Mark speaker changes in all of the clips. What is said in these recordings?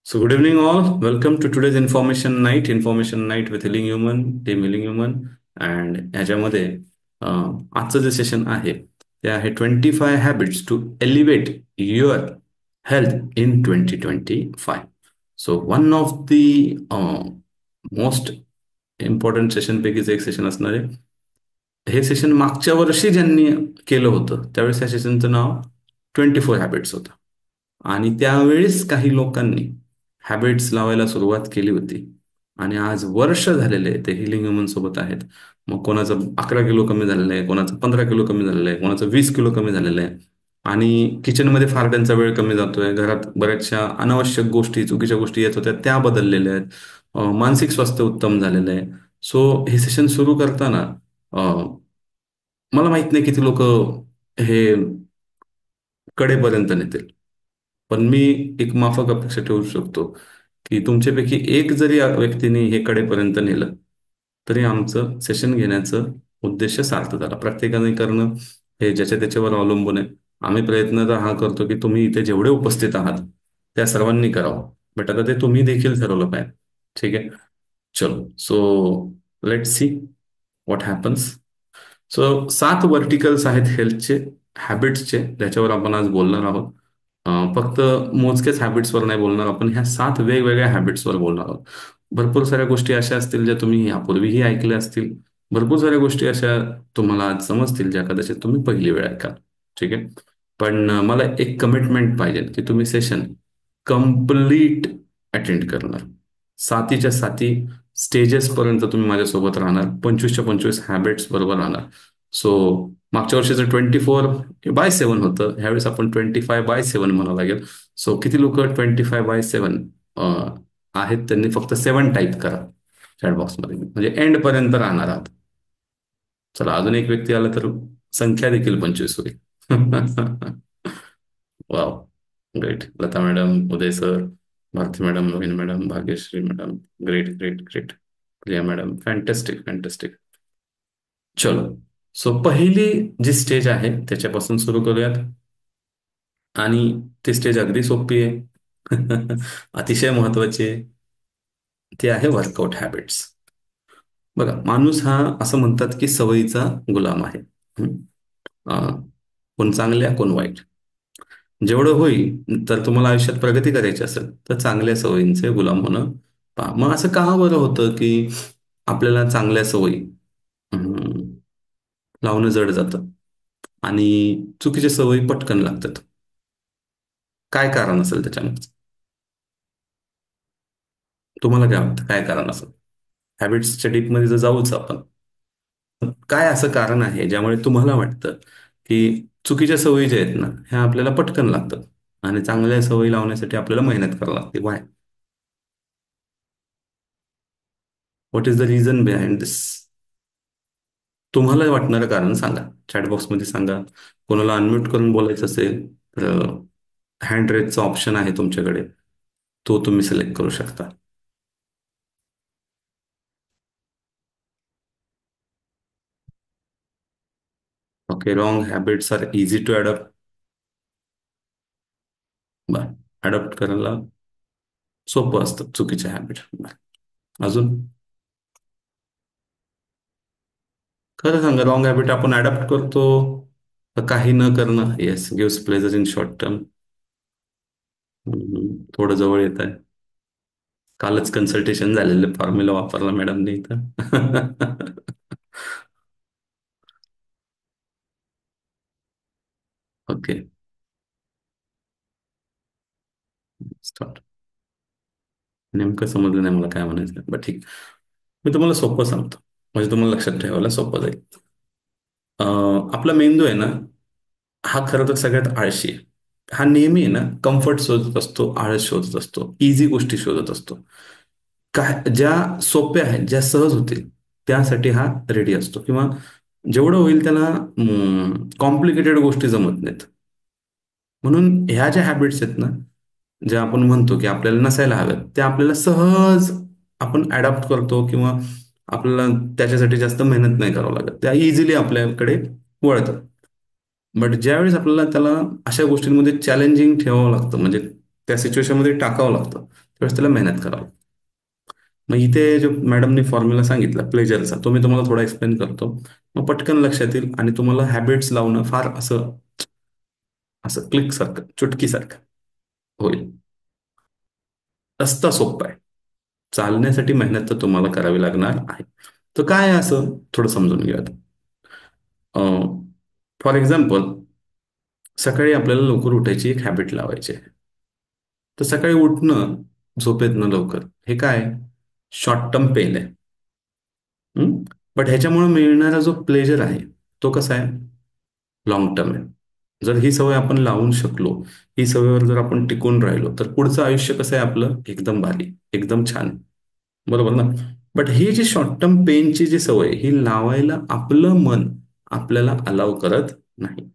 Speaker 1: So, good evening, all. Welcome to today's Information Night with Healing Human, Team Healing Human. And ह्याच्यामध्ये आजचं जे session आहे ते आहे 25 habits to elevate your health in 2025. So one of the most important सेशनपैकीच एक session असणार आहे. हे सेशन मागच्या वर्षी ज्यांनी केलं होतं त्यावेळेस या सेशनचं नाव 24 हॅबिट्स होतं. आणि त्यावेळेस काही लोकांनी हॅबिट्स लावायला सुरुवात केली होती आणि आज वर्ष झालेले ते हिलिंग ह्युमन सोबत आहेत. मग कोणाचं 11 किलो कमी झालेलं आहे, कोणाचं 15 किलो कमी झालेलं आहे, कोणाचं 20 किलो कमी झालेलं आहे. आणि किचनमध्ये फार त्यांचा वेळ कमी जातोय. घरात बऱ्याचशा अनावश्यक गोष्टी, चुकीच्या गोष्टी येत होत्या त्या बदललेल्या आहेत. मानसिक स्वास्थ्य उत्तम झालेलं आहे. सो हे सेशन सुरू करताना मला माहित नाही किती लोक हे कडेपर्यंत नेतील, पण मी एक माफक अपेक्षा ठेवू शकतो की तुमच्यापैकी एक जरी या व्यक्तीने हे कडेपर्यंत नेलं तरी आमचं सेशन घेण्याचं उद्देश सार्थ झाला. प्रत्येकाने करणं हे ज्याच्या त्याच्यावर अवलंबून आहे. आम्ही प्रयत्न तर हा करतो की तुम्ही इथे जेवढे उपस्थित आहात त्या सर्वांनी करावं, बट आता ते तुम्ही देखील ठरवलं पाहिजे. ठीक आहे, चलो. So let's see what happens. So 7 verticals आहेत हेल्थचे, हॅबिट्सचे, ज्याच्यावर आपण आज बोलणार आहोत. फक्त मोजकेच हॅबिट्सवर नाही बोलणार आपण, ह्या 7 वेगवेगळ्या हॅबिट्सवर बोलणार आहोत. भरपूर साऱ्या गोष्टी अशा असतील ज्या तुम्ही यापूर्वीही ऐकल्या असतील. भरपूर साऱ्या गोष्टी अशा तुम्हाला आज समजतील ज्या कदाचित तुम्ही पहिली वेळ ऐकाल. ठीक आहे, पण मला एक कमिटमेंट पाहिजे की तुम्ही सेशन कम्प्लीट अटेंड करणार. सातीच्या साती स्टेजेस पर्यंत तुम्ही माझ्यासोबत राहणार. 25च्या 25 हॅबिट्स बरोबर राहणार. सो मागच्या वर्षीचं 24/7 होतं, ह्यावेळेस आपण 25/7 म्हणावं लागेल. सो किती लोक 25/7 आहेत त्यांनी फक्त 7 टाईप करा चॅटबॉक्समध्ये, म्हणजे एंड पर्यंत राहणार आहात. चला, अजून एक व्यक्ती आला तर संख्या देखील 25 होईल. Wow, great. Lata madam, Uday sir, Bharati madam, Naveen madam, Bhagyashree madam, great great great. Priya madam, fantastic fantastic. चलो. सो पहिली जी स्टेज आहे त्याच्यापासून सुरू करूयात. आणि ती स्टेज अगदी सोपी आहे. अतिशय महत्वाची आहे. ती आहे वर्कआउट हॅबिट्स. बघा, माणूस हा असं म्हणतात की सवयीचा गुलाम आहे. हं? अं, कोण चांगल्या कोण वाईट. जेवढं होईल तर तुम्हाला आयुष्यात प्रगती करायची असेल तर चांगल्या सवयींचे गुलाम होणं पहा. मग असं का बरं होतं की आपल्याला चांगल्या सवयी अं, लावणं जड जातं आणि चुकीच्या सवयी पटकन लागतात? काय कारण असेल त्याच्यामध्ये? तुम्हाला काय वाटतं, काय कारण असेल? हॅबिट्सच्या डीपमध्ये जर जाऊच आपण, काय असं कारण आहे ज्यामुळे तुम्हाला वाटतं की चुकीच्या सवयी ज्या आहेत ना ह्या आपल्याला पटकन लागतात आणि चांगल्या सवयी लावण्यासाठी आपल्याला मेहनत करावी लागते? Why? What is the reason behind this? तुम्हाला वाटणारं कारण सांगा, चॅटबॉक्समध्ये सांगा. कोणाला अनम्यूट करून बोलायचं असेल तर हँड रेजचा ऑप्शन आहे तुमच्याकडे, तो तुम्ही सिलेक्ट करू शकता. Okay, wrong habits are easy to adopt. बर, अडॉप्ट करायला सोपं असतं चुकीच्या हॅबिट. अजून खरं सांगा, रॉंग हॅबिट आपण अडॉप्ट करतो तर काही न करणं? Yes, gives pleasure in short term. थोडं जवळ येत आहे. कालच कन्सल्टेशन झालेलं फॉर्म्युला वापरला मॅडमने इथं. Okay, start. नेमकं समजलं नाही मला काय म्हणायचं, बट ठीक. मी तुम्हाला सोपं सांगतो म्हणजे तुम्हाला लक्षात ठेवायला सोपं जाईल. आपला मेंदू आहे ना, हा खरं तर सगळ्यात आळशी आहे. हा नेहमी आहे ना कम्फर्ट शोधत असतो, आळस शोधत असतो, इझी गोष्टी शोधत असतो. काय ज्या सोप्या आहेत, ज्या सहज होतील त्यासाठी हा रेडी असतो. किंवा जेवढं होईल त्याला कॉम्प्लिकेटेड गोष्टी जमत नाहीत. म्हणून ह्या ज्या हॅबिट्स आहेत ना, ज्या आपण म्हणतो की आपल्याला नसायला हव्यात, त्या आपल्याला सहज आपण अडॉप्ट करतो किंवा आपल्याला त्याच्यासाठी जास्त मेहनत नाही करावं लागत, त्या इझिली आपल्याकडे वळतात. बट ज्यावेळेस आपल्याला त्याला अशा गोष्टींमध्ये चॅलेंजिंग ठेवावं लागतं, म्हणजे त्या सिच्युएशनमध्ये टाकावं लागतं, त्यावेळेस त्याला मेहनत करावं. मग इथे जो मॅडमनी फॉर्म्युला सांगितला प्लेजरचा, तो मी तुम्हाला थोडा एक्सप्लेन करतो. मग पटकन लक्षात येईल आणि तुम्हाला हॅबिट्स लावणं फार असं असं क्लिक सारखं, चुटकीसारखं होईल. रस्ता सोपा आहे. चालण्यासाठी मेहनत तर तुम्हाला करावी लागणार आहे. तर काय आहे असं थोडं समजून घेऊयात. फॉर एक्झाम्पल, सकाळी आपल्याला लवकर उठायची एक हॅबिट लावायची आहे. तर सकाळी उठणं, झोपेतनं लवकर, हे काय शॉर्ट टर्म पेन आहे. बट ह्याच्यामुळे मिळणारा जो प्लेजर आहे तो कसा आहे, लॉंग टर्म आहे. जर ही सवय आपण लावून शकलो, ही सवयीवर जर आपण टिकून राहिलो, तर पुढचं आयुष्य कसं आहे आपलं, एकदम भारी, एकदम छान. बरोबर ना? बट ही जी शॉर्ट टर्म पेनची जी सवय, ही लावायला आपलं मन आपल्याला अलाव करत नाही.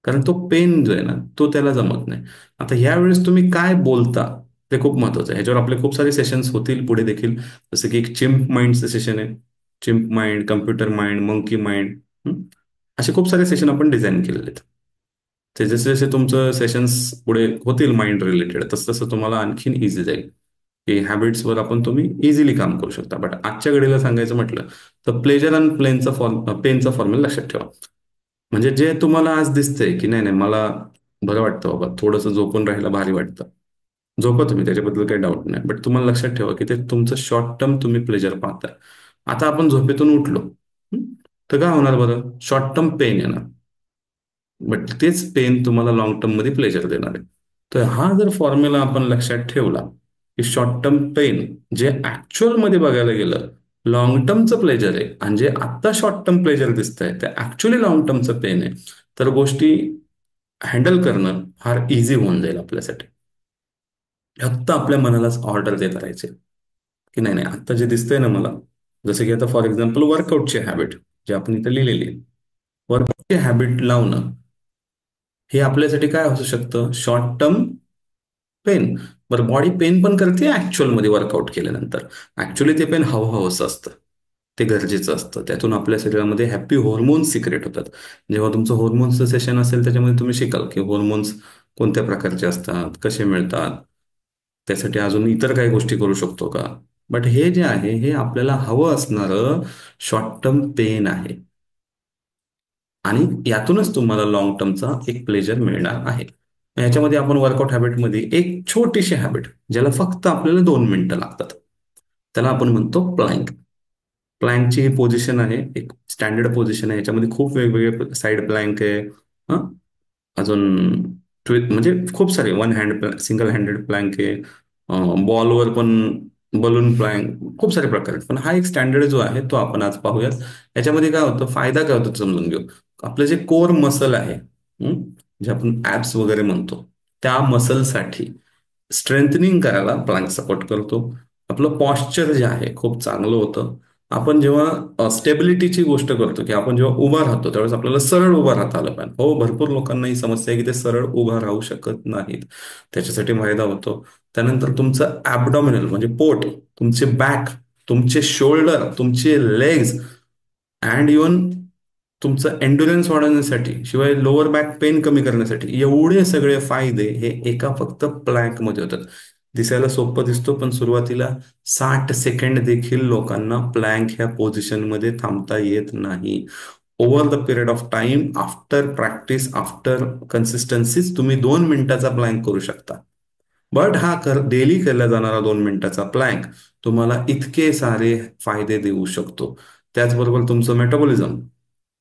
Speaker 1: कारण तो पेन जो आहे ना, तो त्याला जमत नाही. आता यावेळेस तुम्ही काय बोलता ते खूप महत्वाचं आहे. ह्याच्यावर आपले खूप सारे सेशन्स होतील पुढे देखील. जसं की एक चिम्प माइंडचं सेशन आहे. Chimp mind, computer mind, monkey mind, असे खूप सारे सेशन आपण डिझाईन केलेले आहेत. ते जसे जसे तुमचं सेशन्स पुढे होतील माइंड रिलेटेड, तसं तसं तुम्हाला आणखीन इझी जाईल की हॅबिट्सवर आपण तुम्ही इझिली काम करू शकता. बट आजच्या घडीला सांगायचं म्हटलं तर प्लेजर आणि पेनचा फॉर्म्युला लक्षात ठेवा. म्हणजे जे तुम्हाला आज दिसतंय की नाही नाही मला बरं वाटतं बाबा, थोडंसं झोपून राहायला भारी वाटतं, झोपा तुम्ही, त्याच्याबद्दल काही डाऊट नाही. बट तुम्हाला लक्षात ठेवा की ते तुमचं शॉर्ट टर्म तुम्ही प्लेजर पाहताय. आता आपण झोपेतून उठलो, हं? तर काय होणार बरं, शॉर्ट टर्म पेन येणार. बट तेच पेन तुम्हाला लॉंग टर्म मध्ये प्लेजर देणार आहे. तर हा जर फॉर्म्युला आपण लक्षात ठेवला की शॉर्ट टर्म पेन जे ऍक्च्युअल मध्ये बघायला गेलं लॉंग टर्मचं प्लेजर आहे, आणि जे आत्ता शॉर्ट टर्म प्लेजर दिसत आहे ते ऍक्च्युअली लॉंग टर्मचं पेन आहे, तर गोष्टी हँडल करणं फार इझी होऊन जाईल आपल्यासाठी. फक्त आपल्या मनालाच ऑर्डर देत राहायचे की नाही नाही, आत्ता जे दिसतंय ना मला, जसं की आता फॉर एक्झाम्पल वर्कआउटची हॅबिट, जे आपण इथं लिहिलेली आहे, वर्कआउटची हॅबिट लावणं हे आपल्यासाठी काय असू शकतं, शॉर्ट टर्म पेन. बरं, बॉडी पेन पण करते ऍक्च्युअल मध्ये वर्कआउट केल्यानंतर. ऍक्च्युअली ते पेन हवं हवंसं असतं, ते गरजेचं असतं. त्यातून आपल्या शरीरामध्ये हॅपी हॉर्मोन्स सिक्रेट होतात. जेव्हा तुमचं हॉर्मोन्सचं सेशन असेल त्याच्यामध्ये तुम्ही शिकाल की हॉर्मोन्स कोणत्या प्रकारचे असतात, कसे मिळतात, त्यासाठी अजून इतर काही गोष्टी करू शकतो का. बट हे जे आहे हे आपल्याला हवं असणारं शॉर्ट टर्म पेन आहे, आणि यातूनच तुम्हाला लॉंग टर्मचा एक प्लेजर मिळणार आहे. याच्यामध्ये आपण वर्कआउट हॅबिटमध्ये एक छोटीशी हॅबिट, ज्याला फक्त आपल्याला 2 मिनिटं लागतात, त्याला आपण म्हणतो प्लँक. प्लँकची ही पोझिशन आहे, एक स्टँडर्ड पोझिशन आहे. याच्यामध्ये खूप वेगवेगळे साईड प्लँक आहे, हं? अजून म्हणजे खूप सारे one hand single handed plank आहे, बॉलवर पण बलून प्लँक, खूप सारे प्रकार आहेत. पण हा एक स्टँडर्ड जो आहे तो आपण आज पाहूयात. याच्यामध्ये काय होतं, फायदा काय होतो ते समजून घेऊ. आपलं जे कोर मसल आहे, जे आपण ऍप्स वगैरे म्हणतो, त्या मसलसाठी स्ट्रेंथनिंग करायला प्लँक सपोर्ट करतो. आपलं पॉश्चर जे आहे खूप चांगलं होतं. आपण जेव्हा स्टेबिलिटीची गोष्ट करतो की आपण जेव्हा उभा राहतो त्यावेळेस आपल्याला सरळ उभा राहता आलं पाहिजे. हो, भरपूर लोकांना ही समस्या आहे की ते सरळ उभा राहू शकत नाहीत, त्याच्यासाठी फायदा होतो. त्यानंतर तुमचं ॲबडॉमिनल म्हणजे पोट, तुमचे बॅक, तुमचे शोल्डर, तुमचे लेग्स, अँड इवन तुमचं एन्ड्युरन्स वाढवण्यासाठी, शिवाय लोअर बॅक पेन कमी करण्यासाठी, एवढे सगळे फायदे हे एका फक्त प्लँकमध्ये होतात. दिसायला सोपं दिसतो, पण सुरुवातीला 60 सेकंड देखील लोकांना प्लँक ह्या पोझिशनमध्ये थांबता येत नाही. Over the period of time, after practice, after कन्सिस्टन्सीच तुम्ही 2 मिनिटाचा प्लँक करू शकता. बट हा डेली केला जाणारा 2 मिनिटाचा प्लँक तुम्हाला इतके सारे फायदे देऊ शकतो. त्याचबरोबर तुमचं मेटाबॉलिझम,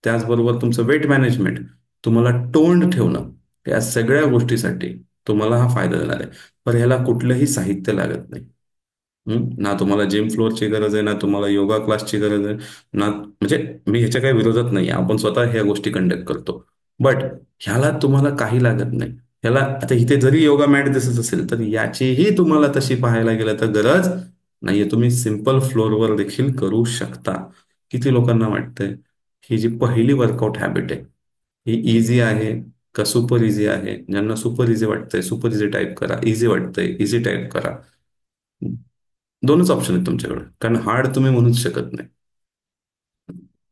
Speaker 1: त्याचबरोबर तुमचं वेट मॅनेजमेंट, तुम्हाला टोन्ड ठेवणं, या सगळ्या गोष्टीसाठी तुम्हाला हा फायदा देणार आहे. पण ह्याला कुठलंही साहित्य लागत नाही. ना तुम्हाला जिम फ्लोअरची गरज आहे, ना तुम्हाला योगा क्लासची गरज आहे, ना म्हणजे मी ह्याच्या काही विरोधात नाही, आपण स्वतः ह्या गोष्टी कंडक्ट करतो. बट ह्याला तुम्हाला काही लागत नाही. ह्याला आता इथे जरी योगा मॅट दिसत असेल तर याचीही तुम्हाला तशी पाहायला गेलं तर गरज नाहीये. तुम्ही सिम्पल फ्लोअरवर देखील करू शकता. किती लोकांना वाटतंय ही जी पहिली वर्कआउट हॅबिट आहे ही इझी आहे का सुपर इझी आहे. ज्यांना सुपर इझी वाटतंय सुपर इझी टाईप करा, इझी वाटतंय इझी टाईप करा. दोनच ऑप्शन आहेत तुमच्याकडे, कारण हार्ड तुम्ही म्हणूच शकत नाही.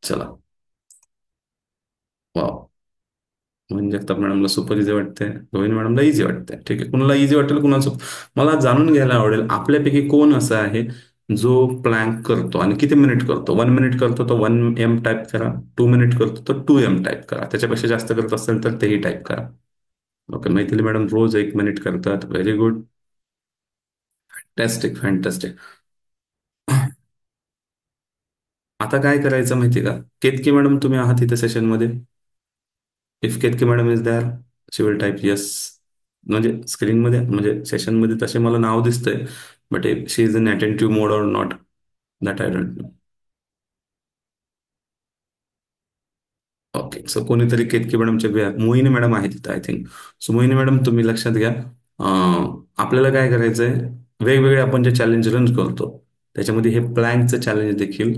Speaker 1: चला. वा. मोहिनी जगताप मॅडमला सुपर इझी वाटते, रोहिणी मॅडमला इझी वाटते. ठीक आहे, कुणाला इझी वाटेल, कुणाला मला जाणून घ्यायला आवडेल आपल्यापैकी कोण असा आहे जो प्लॅंक करतो आणि किती मिनिट करतो. 1 मिनिट करतो तर 1 M टाईप करा, 2 मिनिट करतो तर 2 M टाईप करा, त्याच्यापेक्षा जास्त करत असेल तर तेही टाईप करा. ओके, मैथिली मॅडम रोज 1 मिनिट करतात. Very good. Fantastic, fantastic. आता काय करायचं माहिती आहे का, केतकी मॅडम तुम्ही आहात इथे सेशनमध्ये? If Ketaki madam is there, she will type yes. म्हणजे स्क्रीनमध्ये, म्हणजे सेशनमध्ये तसे मला नाव दिसतंय, but if she is in attentive mode or not, that I don't know. Okay, so कोणीतरी केतकी मॅडमचे मोहिनी मॅडम आहेत तिथं I think. So Mohini madam तुम्ही लक्षात घ्या. आपल्याला काय करायचंय, वेगवेगळे आपण जे चॅलेंज रन करतो त्याच्यामध्ये हे प्लॅंकचं चॅलेंज देखील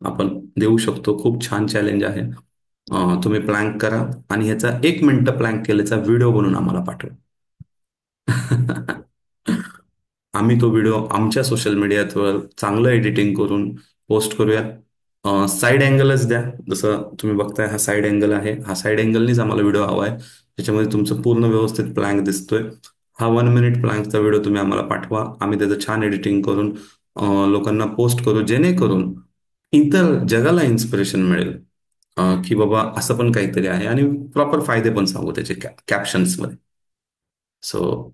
Speaker 1: आपण देऊ शकतो. खूप छान चॅलेंज आहे. तुम्ही प्लॅंक करा आणि ह्याचा 1 मिनिट प्लॅंक केल्याचा व्हिडिओ बनवून आम्हाला पाठवा. आम्ही तो व्हिडिओ आमच्या सोशल मीडियावर चांगलं एडिटिंग करून पोस्ट करूयात. साईड अँगलच द्या, जसं तुम्ही बघताय हा साईड अँगल आहे, हा साईड अँगलनीच आम्हाला व्हिडिओ हवा आहे त्याच्यामध्ये तुमचं पूर्ण व्यवस्थित प्लॅंक दिसतोय. हा 1 मिनिट प्लॅंकचा व्हिडिओ तुम्ही आम्हाला पाठवा, आम्ही त्याचं छान एडिटिंग करून लोकांना पोस्ट करू, जेणेकरून इतर जगाला इन्स्पिरेशन मिळेल की बाबा असं पण काहीतरी आहे, आणि प्रॉपर फायदे पण सांगू त्याचे कॅप्शन्समध्ये. So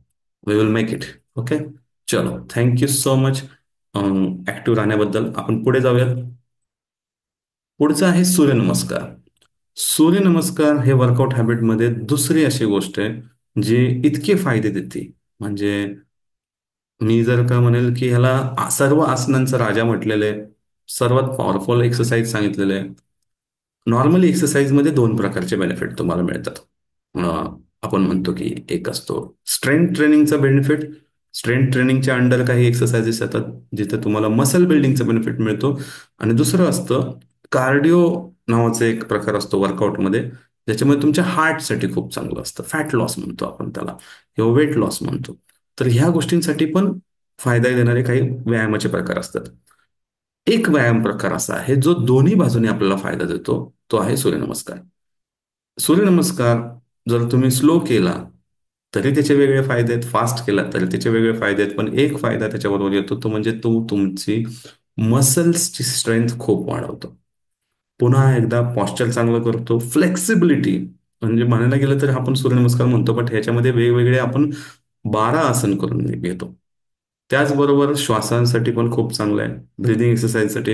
Speaker 1: we will make it. Okay, चलो, थँक्यू सो मच ऍक्टिव्ह राहण्याबद्दल. आपण पुढे जाऊयात. पुढचं आहे सूर्यनमस्कार. सूर्यनमस्कार हे वर्कआउट हॅबिटमध्ये दुसरी अशी गोष्ट आहे जी इतके फायदे देते. म्हणजे मी जर का म्हणेल की ह्याला सर्व आसनांचा राजा म्हटलेलं आहे, सर्वात पॉवरफुल एक्सरसाइज सांगितलेलं आहे. नॉर्मली एक्सरसाइजमध्ये दोन प्रकारचे बेनिफिट तुम्हाला मिळतात. आपण म्हणतो की एक असतो स्ट्रेंथ ट्रेनिंगचा बेनिफिट. स्ट्रेंथ ट्रेनिंगच्या अंडर काही एक्सरसाइजेस येतात जिथे तुम्हाला मसल बिल्डिंगचा बेनिफिट मिळतो. आणि दुसरं असतं कार्डिओ नावाचा एक प्रकार असतो वर्कआउटमध्ये, ज्याच्यामध्ये तुमच्या हार्टसाठी खूप चांगलं असतं. फॅट लॉस म्हणतो आपण त्याला, किंवा वेट लॉस म्हणतो. तर ह्या गोष्टींसाठी पण फायदा देणारे काही व्यायामाचे प्रकार असतात. एक व्यायाम प्रकार असा आहे जो दोन्ही बाजूने आपल्याला फायदा देतो, तो आहे सूर्यनमस्कार. सूर्यनमस्कार जर तुम्ही स्लो केला तरी त्याचे वेगळे फायदे आहेत, फास्ट केला तरी त्याचे वेगळे फायदे आहेत, पण एक फायदा त्याच्याबरोबर येतो तो म्हणजे तो तुमची मसल्सची स्ट्रेंथ खूप वाढवतो. पुन्हा एकदा पॉस्चर चांगलं करतो, फ्लेक्सिबिलिटी. म्हणजे म्हणायला गेलं तर आपण सूर्यनमस्कार म्हणतो, पण ह्याच्यामध्ये वेगवेगळे आपण 12 आसन करून घेतो. त्याचबरोबर श्वासांसाठी पण खूप चांगलं आहे, ब्रिदिंग एक्सरसाइजसाठी.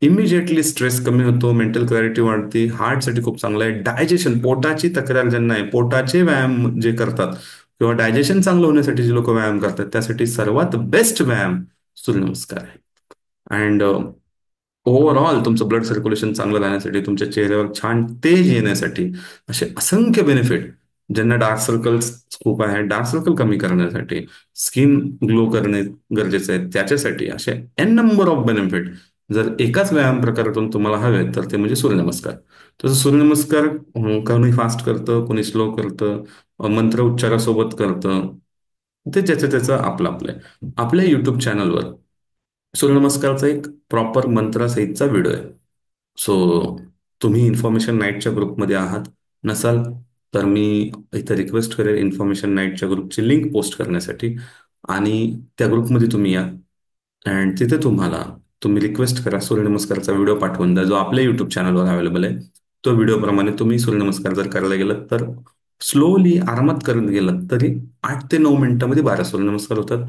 Speaker 1: इमिजिएटली स्ट्रेस कमी होतो, मेंटल क्लॅरिटी वाढते, हार्टसाठी खूप चांगलं आहे. डायजेशन, पोटाची तक्रार ज्यांना आहे, पोटाचे व्यायाम जे करतात किंवा डायजेशन चांगलं होण्यासाठी जे लोक व्यायाम करतात त्यासाठी सर्वात बेस्ट व्यायाम सूर्यनमस्कार आहे. अँड ओव्हरऑल तुमचं ब्लड सर्क्युलेशन चांगलं राहण्यासाठी, तुमच्या चेहऱ्यावर छान तेज येण्यासाठी, असे असंख्य बेनिफिट. ज्यांना डार्क सर्कल्स खूप आहे, डार्क सर्कल कमी करण्यासाठी, स्किन ग्लो करणे गरजेचं आहे त्याच्यासाठी, असे एन नंबर ऑफ बेनिफिट जर एकाच व्यायाम प्रकारातून तुम्हाला हवे तर ते म्हणजे सूर्यनमस्कार. तसं सूर्यनमस्कार कोणी फास्ट करतं, कोणी स्लो करतं, मंत्र उच्चारासोबत करतं, ते ज्याचं त्याचं आपलं आपलं आहे. आपल्या युट्यूब चॅनलवर सूर्यनमस्कारचा एक प्रॉपर मंत्रासहितचा व्हिडिओ आहे. सो तुम्ही इन्फॉर्मेशन नाईटच्या ग्रुपमध्ये आहात, नसाल तर मी इथं रिक्वेस्ट करेन इन्फॉर्मेशन नाईटच्या ग्रुपची लिंक पोस्ट करण्यासाठी, आणि त्या ग्रुपमध्ये तुम्ही या. अँड तिथे तुम्ही रिक्वेस्ट करा, सूर्यनमस्कारचा व्हिडिओ पाठवून द्या जो आपल्या युट्यूब चॅनलवर अवेलेबल आहे. तो व्हिडिओप्रमाणे तुम्ही सूर्यनमस्कार जर करायला गेलात तर स्लोली आरामात करत गेलात तरी 8 ते 9 मिनिटांमध्ये 12 सूर्यनमस्कार होतात.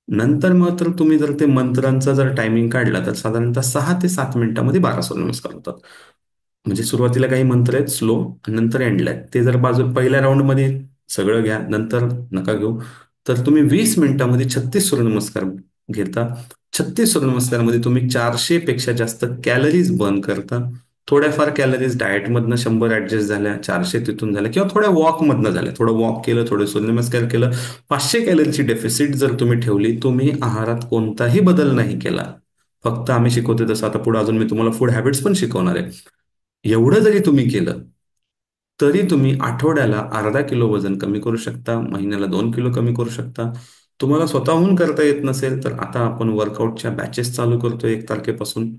Speaker 1: नंतर मग तर तुम्ही जर ते मंत्रांचा जर टायमिंग काढला तर साधारणतः 6 ते 7 मिनिटांमध्ये 12 सूर्यनमस्कार होतात. म्हणजे सुरुवातीला काही मंत्र आहेत स्लो, नंतर एंडला आहेत, ते जर पहिल्या राऊंडमध्ये सगळं घ्या, नंतर नका घेऊ. तर तुम्ही 20 मिनिटांमध्ये 36 सूर्यनमस्कार घेता. 36 सूर्यनमस्कारमध्ये तुम्ही 400 पेक्षा जास्त कॅलरीज बर्न करता. थोड्याफार कॅलरीज डाएटमधनं 100 ऍडजस्ट झाल्या, 400 तिथून झाल्या, किंवा थोड्या वॉकमधनं झाल्या. थोडं वॉक केलं, थोडं सूर्यनमस्कार केलं. 500 कॅलरीची डेफिसिट जर तुम्ही ठेवली, तुम्ही आहारात कोणताही बदल नाही केला, फक्त आम्ही शिकवतो तसं, आता पुढे अजून मी तुम्हाला फूड हॅबिट्स पण शिकवणार आहे, एवढं जरी तुम्ही केलं तरी तुम्ही आठवड्याला ½ किलो वजन कमी करू शकता, महिन्याला 2 किलो कमी करू शकता. तुम्हाला स्वतःहून करता येत नसेल तर आता आपण वर्कआउटच्या बॅचेस चालू करतोय 1 तारखेपासून.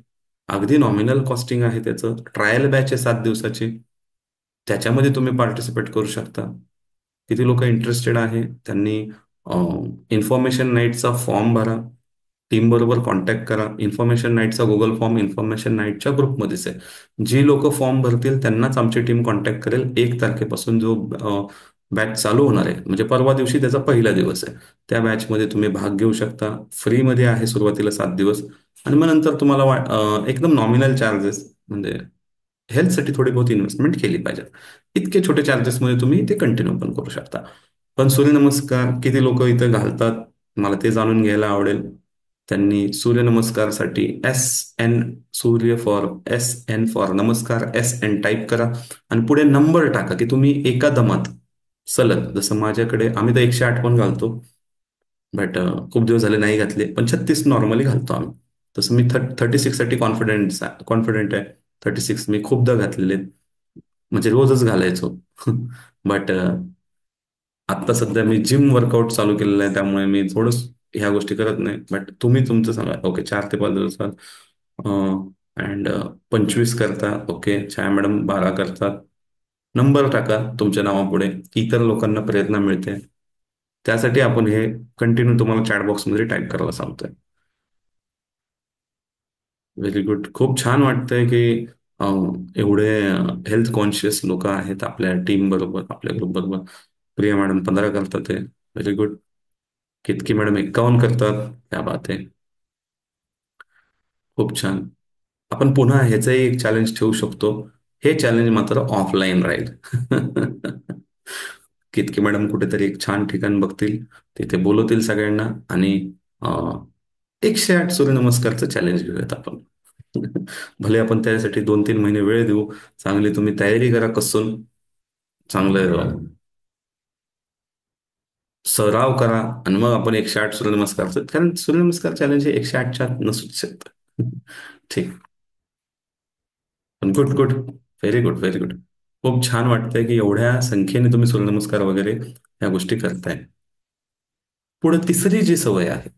Speaker 1: अगदी नॉमिनल कॉस्टिंग आहे त्याचं, ट्रायल बॅच आहे 7 दिवसाची. त्याच्यामध्ये तुम्ही पार्टिसिपेट करू शकता. किती लोक इंटरेस्टेड आहे त्यांनी इन्फॉर्मेशन नाईटचा फॉर्म भरा, टीम बरोबर कॉन्टॅक्ट करा. इन्फॉर्मेशन नाईटचा गुगल फॉर्म इन्फॉर्मेशन नाईटच्या ग्रुपमध्येच आहे. जी लोक फॉर्म भरतील त्यांनाच आमची टीम कॉन्टॅक्ट करेल. 1 तारखेपासून जो बॅच चालू होणार आहे, म्हणजे परवा दिवशी त्याचा पहिला दिवस आहे, त्या बॅचमध्ये तुम्ही भाग घेऊ शकता. फ्रीमध्ये आहे सुरुवातीला 7 दिवस, आणि मग नंतर तुम्हाला एकदम नॉमिनल चार्जेस, म्हणजे हेल्थसाठी थोडी बहुत इन्व्हेस्टमेंट केली पाहिजे, इतके छोटे चार्जेसमध्ये तुम्ही ते कंटिन्यू पण करू शकता. पण सूर्यनमस्कार किती लोक इथं घालतात, मला ते जाणून घ्यायला आवडेल. त्यांनी सूर्यनमस्कारसाठी SN, सूर्य फॉर SN फॉर नमस्कार, SN टाईप करा आणि पुढे नंबर टाका की तुम्ही एका दमात सलग, जसं माझ्याकडे आम्ही तर 108 पण घालतो, बट खूप दिवस झाले नाही घातले, पण 36 नॉर्मली घालतो आम्ही. तसं मी 36साठी कॉन्फिडेंट आहे. 36 मी खूपदा घातलेले आहेत, म्हणजे रोजच घालायचो. बट आत्ता सध्या मी जिम वर्कआउट चालू केलेलं आहे, त्यामुळे मी थोडंच ह्या गोष्टी करत नाही. बट तुम्ही तुमचं सांगा. ओके, 4 ते 5 दिवसात अँड 25 करता. ओके, छाया मॅडम 12 करतात. नंबर टाका तुमच्या नावापुढे, इतर लोकांना प्रेरणा मिळते. त्यासाठी आपण हे कंटिन्यू तुम्हाला चॅट बॉक्समध्ये टाईप करायला सांगतोय. Very good. खूप छान वाटतंय की एवढे हेल्थ कॉन्शियस लोक आहेत आपल्या टीम बरोबर, आपल्या ग्रुप बरोबर. प्रिया मॅडम 15 करतात आहे. Very good. केतकी मॅडम 51 करतात. त्या बात आहे. खूप छान. आपण पुन्हा ह्याचंही एक चॅलेंज ठेवू शकतो. हे चॅलेंज मात्र ऑफलाईन राहील. केतकी मॅडम कुठेतरी एक छान ठिकाण बघतील, तिथे बोलवतील सगळ्यांना, आणि 108 सूर्यनमस्कारचं चॅलेंज घेऊयात आपण. भले आपण त्यासाठी 2-3 महिने वेळ देऊ. चांगली तुम्ही तयारी करा कसून, चांगलं सराव करा, आणि मग आपण 108 सूर्यनमस्कारचं, कारण सूर्यनमस्कार चॅलेंज हे 108च्या आत नसूच शकतं. ठीक. पण good good. Very good, very good. खूप छान वाटतंय की एवढ्या संख्येने तुम्ही सूर्यनमस्कार वगैरे या गोष्टी करताय. पुढे तिसरी जी सवय आहे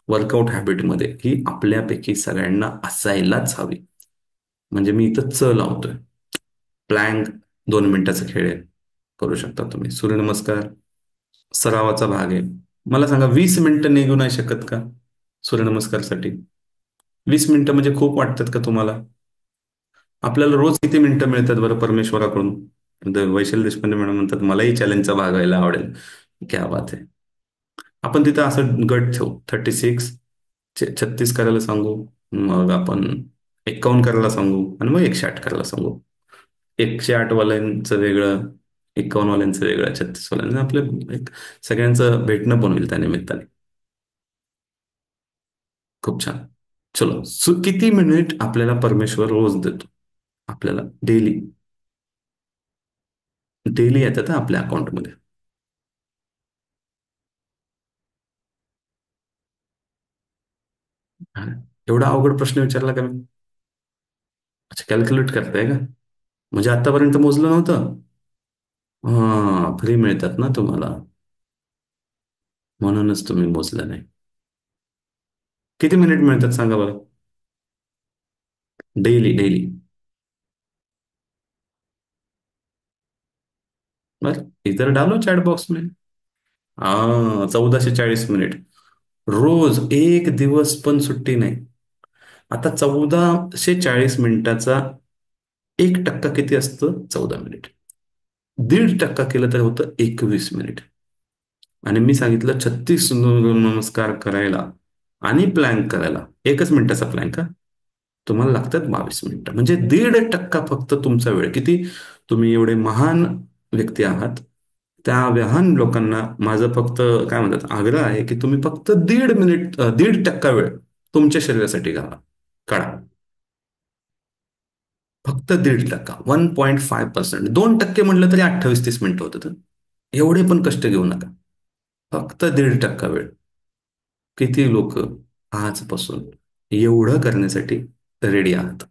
Speaker 1: वर्कआउट हॅबिटमध्ये, ही आपल्यापैकी सगळ्यांना असायलाच हवी. म्हणजे मी इथं लावतोय. प्लँक 2 मिनिटाचा खेळ आहे, करू शकता तुम्ही. सूर्यनमस्कार सरावाचा भाग आहे. मला सांगा, 20 मिनिटं निघू नाही शकत का सूर्यनमस्कारसाठी? 20 मिनिटं म्हणजे खूप वाटतात का तुम्हाला? आपल्याला रोज किती मिनिटं मिळतात बरं परमेश्वराकडून? वैशाली देशपांडे मॅडम म्हणतात, मलाही चॅलेंजचा भाग व्हायला आवडेल. क्या बात आहे. आपण तिथं असं गट ठेवू, 36, 36 करायला सांगू, मग आपण 51 करायला सांगू, आणि मग 108 करायला सांगू. 108 वाल्यांचं वेगळं, 51 वाल्यांचं वेगळं, 36 वाल्यांचं आपलं एक सगळ्यांचं भेटणं पण होईल त्या निमित्ताने. खूप छान. चलो, किती मिनिट आपल्याला परमेश्वर रोज देतो आपल्याला? डेली. डेली येतात हा आपल्या अकाउंटमध्ये. हा. एवढा अवघड प्रश्न विचारला का मी? अच्छा, कॅल्क्युलेट करताय का? म्हणजे आतापर्यंत मोजलं नव्हतं? हा, फ्री मिळतात ना तुम्हाला, म्हणूनच तुम्ही मोजलं नाही. किती मिनिट मिळतात सांगा बरं? Daily daily. बरं, इधर डालो चॅट बॉक्स में. हा, 1440 मिनिट. रोज एक दिवस पण सुट्टी नाही. आता 1440 मिनिटाचा 1% किती असतं? 14 मिनिट. 1.5% केलं तर होतं 21 मिनिट. आणि मी सांगितलं 36 नमस्कार करायला आणि प्लॅन करायला 1 मिनिटाचा प्लॅन का, तुम्हाला लागतात 22 मिनिटं. म्हणजे 1.5% फक्त तुमचा वेळ. किती तुम्ही एवढे महान व्यक्ती आहात, त्या महान लोकांना माझं फक्त काय म्हणतात आग्रह आहे की तुम्ही फक्त 1.5 मिनिट, 1.5% वेळ तुमच्या शरीरासाठी घाला, काढा. फक्त 1.5%, 1.5%. 2% म्हटलं तरी 28-30 मिनिटं होतं. एवढे पण कष्ट घेऊ नका. फक्त 1.5% वेळ. किती लोक आजपासून एवढं करण्यासाठी रेडी आहात?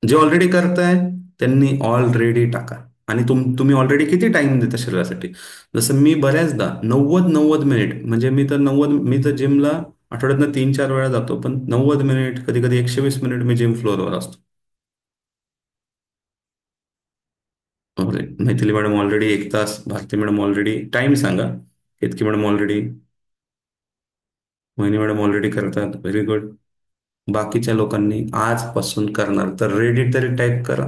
Speaker 1: जे ऑलरेडी करताय त्यांनी ऑलरेडी टाका. आणि तुम्ही ऑलरेडी किती टाइम देता शरीरासाठी? जसं मी बऱ्याचदा 90-90 मिनिट, म्हणजे मी तर 90, मी तर जिमला आठवड्यातनं 3-4 वेळा जातो, पण 90 मिनिट, कधी कधी 120 मिनिट मी जिम फ्लोअरवर असतो. मैथिली मॅडम ऑलरेडी 1 तास, भारती मॅडम ऑलरेडी टाइम सांगा. केतकी मॅडम ऑलरेडी, मोहिनी मॅडम ऑलरेडी करतात. Very good. बाकीच्या लोकांनी आजपासून करणार तर रेडी तरी टाईप करा.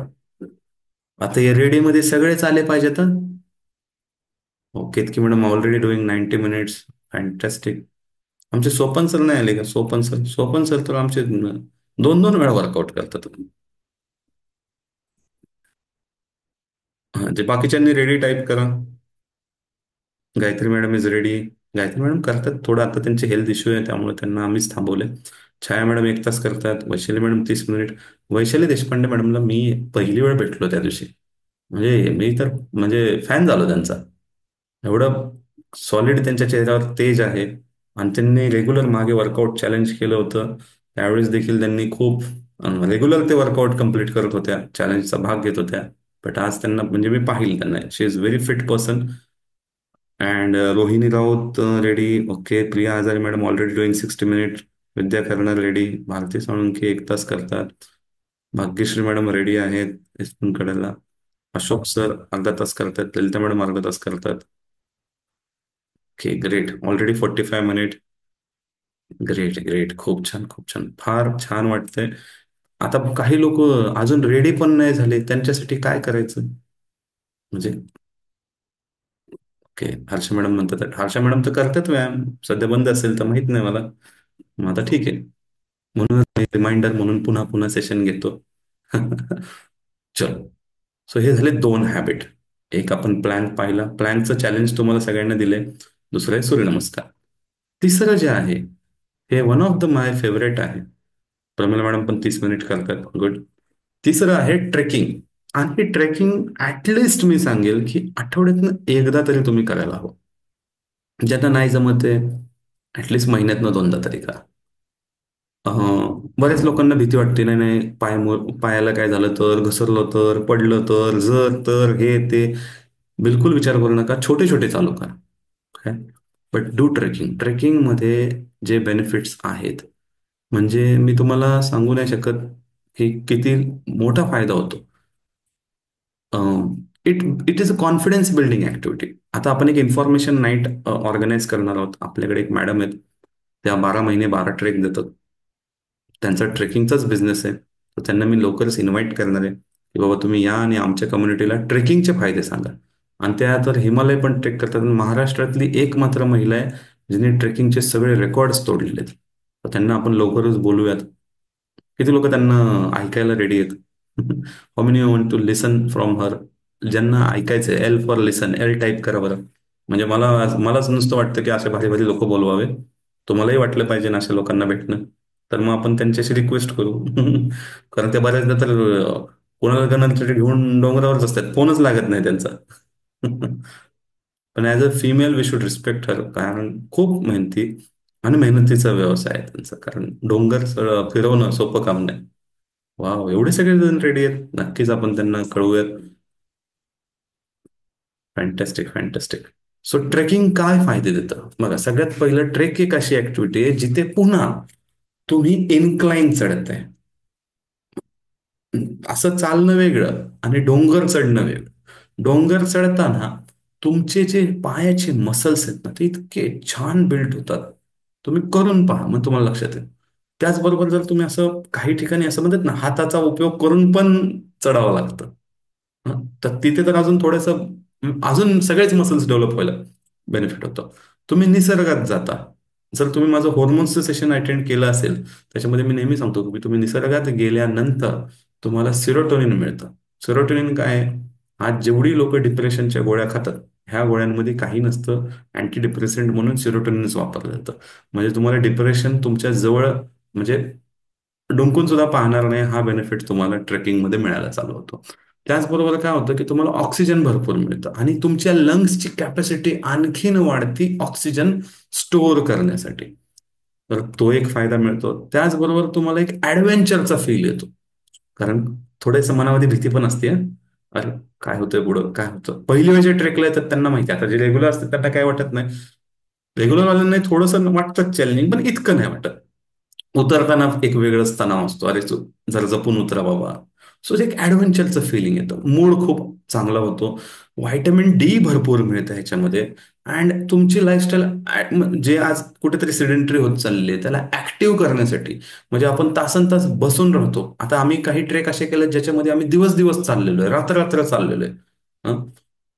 Speaker 1: आता या रेडीमध्ये सगळेच आले पाहिजेत हं. हो, Ketaki madam already doing 90 minutes. Fantastic. आमचे सोपन सर नाही आले का? सोपन सर, सोपन सर तर आमचे 2-2 वेळा वर्कआउट करतात. जे बाकीच्यांनी रेडी टाईप करा. Gayatri madam is ready. Gayatri madam करतात थोडं, आता त्यांचे हेल्थ इश्यू आहे त्यामुळे त्यांना आम्हीच थांबवले. छाया मॅडम 1 तास करतात. वैशाली मॅडम 30 मिनिट. वैशाली देशपांडे मॅडमला मी पहिली वेळ भेटलो त्या दिवशी. म्हणजे मी तर म्हणजे फॅन झालो त्यांचा. एवढं सॉलिड त्यांच्या चेहऱ्यावर तेज आहे. आणि त्यांनी रेग्युलर मागे वर्कआउट चॅलेंज केलं होतं. त्यावेळेस देखील त्यांनी खूप रेग्युलर ते वर्कआउट कम्प्लीट करत होत्या, चॅलेंजचा भाग घेत होत्या. बट आज त्यांना म्हणजे मी पाहिलं त्यांना, she is very fit person. And Rohini Raut ready. Okay. Priya आजारी मॅडम ऑलरेडी डुईंग 60 मिनिट. विद्या कर्नल रेडी. भारती साळुंखे 1 तास करतात. भाग्यश्री मॅडम रेडी आहेत इथून कडेला. अशोक सर अर्धा तास करतात. ललिता मॅडम अर्धा तास करतात. Okay, great. Already 45 minute. Great great. खूप छान, खूप छान, फार छान वाटतंय. आता काही लोक अजून रेडी पण नाही झाले, त्यांच्यासाठी काय करायचं म्हणजे? ओके, हर्षा मॅडम म्हणतात. हर्षा मॅडम तर करतात व्यायाम, सध्या बंद असेल तर माहित नाही मला. मग आता ठीक आहे. म्हणून रिमाइंडर म्हणून पुन्हा पुन्हा सेशन घेतो. चलो. सो हे झाले 2 हॅबिट. एक आपण प्लॅन पाहिला, प्लॅनचं चॅलेंज तुम्हाला सगळ्यांना दिलंय. दुसरं आहे सूर्यनमस्कार. तिसरं जे आहे, हे one of the my favourite आहे. प्रमिला मॅडम पण 30 मिनिट करतात. गुड. तिसरं आहे ट्रेकिंग. आणि ट्रेकिंग ऍटलिस्ट मी सांगेल की आठवड्यातनं एकदा तरी तुम्ही करायला हवं. ज्यांना नाही जमत आहे, ऍटलिस्ट महिन्यातनं 2दा तरी करा. बऱ्याच लोकांना भीती वाटते, नाही नाही पायाला काय झालं तर, घसरलं तर, पडलं तर, जर तर हे ते. बिलकुल विचार करू नका, छोटे छोटे चालू करा. काय? But do trekking. ट्रेकिंगमध्ये जे बेनिफिट्स आहेत, म्हणजे मी तुम्हाला सांगू नाही शकत की किती मोठा फायदा होतो. It it is a confidence building activity. आता आपण एक इन्फॉर्मेशन नाईट ऑर्गनाईज करणार आहोत. आपल्याकडे एक मॅडम आहेत, त्या 12 महिने 12 ट्रेक देतात. त्यांचा ट्रेकिंगचाच बिझनेस आहे. तर त्यांना मी लवकरच इन्व्हाइट करणार आहे की बाबा तुम्ही या आणि आमच्या कम्युनिटीला ट्रेकिंगचे फायदे सांगा. आणि त्या तर हिमालय पण ट्रेक करतात. आणि महाराष्ट्रातली एक मात्र महिला आहे जिने ट्रेकिंगचे सगळे रेकॉर्ड्स तोडलेले आहेत. तर त्यांना आपण लवकरच बोलूयात. किती लोक त्यांना ऐकायला रेडी आहेत? How many want to listen from her? ज्यांना ऐकायचं, L for listen, L type करा बरं. म्हणजे मलाच नुसतं वाटतं की असे भारी भारी लोक बोलवावे. तुम्हालाही वाटलं पाहिजे ना अशा लोकांना भेटणं. तर मग आपण त्यांच्याशी रिक्वेस्ट करू. कारण ते बऱ्याचदा तर कोणाला गणतरी घेऊन डोंगरावरच असतात, फोनच लागत नाही त्यांचा. पण as a female we should respect her, कारण खूप मेहनती आणि मेहनतीचा व्यवसाय आहे त्यांचा. कारण डोंगर फिरवणं सोपं काम नाही. वाव, एवढे सगळे जण रेडी आहेत. नक्कीच आपण त्यांना कळवूयात. Fantastic, fantastic. सो ट्रेकिंग काय फायदे देतं बघा. सगळ्यात पहिलं, ट्रेक एक अशी ऍक्टिव्हिटी आहे जिथे पुन्हा तुम्ही इन्क्लाइन चढताय. असं चालणं वेगळं आणि डोंगर चढणं वेगळं. डोंगर चढताना तुमचे जे पायाचे मसल्स आहेत ना, ते इतके छान बिल्ड होतात. तुम्ही करून पहा, मग तुम्हाला लक्षात येईल. त्याचबरोबर जर तुम्ही असं काही ठिकाणी असं म्हणतात ना, हाताचा उपयोग करून पण चढावं लागतं. तर तिथे तर अजून थोडंसं अजून सगळेच मसल्स डेव्हलप व्हायला बेनिफिट होतं. तुम्ही निसर्गात जाता. जर तुम्ही माझं हॉर्मोन्सचं सेशन अटेंड केलं असेल, त्याच्यामध्ये मी नेहमी सांगतो की तुम्ही निसर्गात गेल्यानंतर तुम्हाला सिरोटोनिन मिळतं. सिरोटोनिन काय आहे? आज जेवढी लोक डिप्रेशनच्या गोळ्या खातात, ह्या गोळ्यांमध्ये काही नसतं. अँटी डिप्रेसंट म्हणून सिरोटोनिनच वापरलं जातं. म्हणजे तुम्हाला डिप्रेशन तुमच्या जवळ म्हणजे डुंकून सुद्धा पाहणार नाही, हा बेनिफिट तुम्हाला ट्रेकिंगमध्ये मिळायला चालू होतो. त्याचबरोबर काय होतं की तुम्हाला ऑक्सिजन भरपूर मिळतं आणि तुमच्या लंग्सची कॅपॅसिटी आणखीन वाढती ऑक्सिजन स्टोअर करण्यासाठी. तर तो एक फायदा मिळतो. त्याचबरोबर तुम्हाला एक ऍडव्हेंचरचा फील येतो. कारण थोडंसं मनामध्ये भीती पण असते हं. अरे, काय होतंय पुढं, काय होतं. पहिली वेळ जे ट्रेकला येतात त्यांना माहिती आहे. आता जे रेग्युलर असतात त्यांना काय वाटत नाही. रेग्युलर वाल्यांना थोडंसं वाटतं चॅलेंजिंग, पण इतकं नाही वाटत. उतरताना एक वेगळाच तणाव असतो. अरे जरा जपून उतरा बाबा. सो एक ॲडव्हेंचरचं फिलिंग येतं, मूड खूप चांगला होतो, व्हायटमिन डी भरपूर मिळतं ह्याच्यामध्ये. अँड तुमची लाईफस्टाईल जे आज कुठेतरी सिडेंटरी होत चालली आहे, त्याला ऍक्टिव्ह करण्यासाठी, म्हणजे आपण तासन तास बसून राहतो. आता आम्ही काही ट्रेक असे केले ज्याच्यामध्ये आम्ही दिवस दिवस चाललेलो आहे, रात्र रात्र चाललेलो आहे. हं?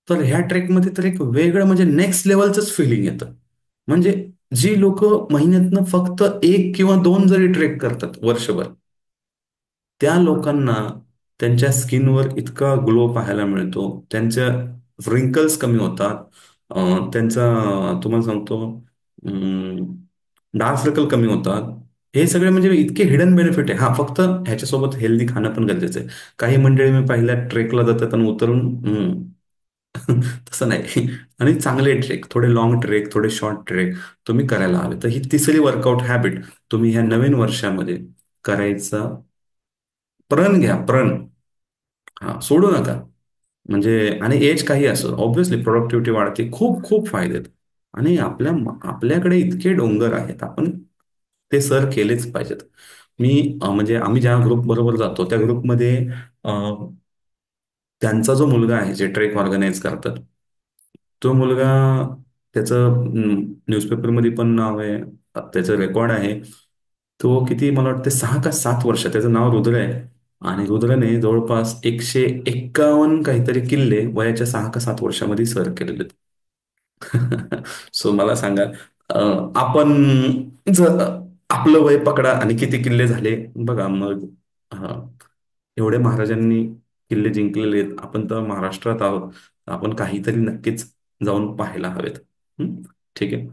Speaker 1: तर ह्या ट्रेकमध्ये तर एक वेगळं म्हणजे नेक्स्ट लेवलचंच फिलिंग येतं. म्हणजे जी लोक महिन्यातनं फक्त एक किंवा दोन जरी ट्रेक करतात वर्षभर, त्या लोकांना त्यांच्या स्किनवर इतका ग्लो पाहायला मिळतो, त्यांच्या रिंकल्स कमी होतात, त्यांचा तुम्हाला सांगतो डार्क सर्कल कमी होतात. हे सगळे म्हणजे इतके हिडन बेनिफिट आहे. हा, फक्त ह्याच्यासोबत हेल्दी खाणं पण गरजेचं आहे. काही मंडळी मी पाहिल्या ट्रेकला जातात आणि उतरून तसं नाही. आणि चांगले ट्रेक, थोडे लॉंग ट्रेक, थोडे शॉर्ट ट्रेक तुम्ही करायला हवे. तर ही तिसरी वर्कआउट हॅबिट तुम्ही ह्या नवीन वर्षामध्ये करायचा प्रण घ्या, प्रण. हा, सोडू नका. म्हणजे आणि एज काही असो, ऑब्व्हियसली प्रोडक्टिव्हिटी वाढते, खूप खूप फायदे आहेत. आणि आपल्याकडे इतके डोंगर आहेत, आपण ते सर केलेच पाहिजेत. म्हणजे आम्ही ज्या ग्रुप बरोबर जातो त्या ग्रुपमध्ये त्यांचा जो मुलगा आहे जे ट्रेक ऑर्गनाईज करतात, तो मुलगा, त्याचं न्यूजपेपरमध्ये पण नाव आहे, त्याचं रेकॉर्ड आहे. तो किती, मला वाटतं 6 का 7 वर्ष, त्याचं नाव रुद्र आहे. आणि रुद्रने जवळपास 151 काहीतरी किल्ले वयाच्या 6 का 7 वर्षामध्ये सर केलेले आहेत. सो मला सांगा, आपण जर आपलं वय पकडा आणि किती किल्ले झाले बघा मग. हा, एवढे महाराजांनी किल्ले जिंकलेले आहेत, आपण तर महाराष्ट्रात आहोत, आपण काहीतरी नक्कीच जाऊन पाहायला हवेत. हं? ठीक आहे.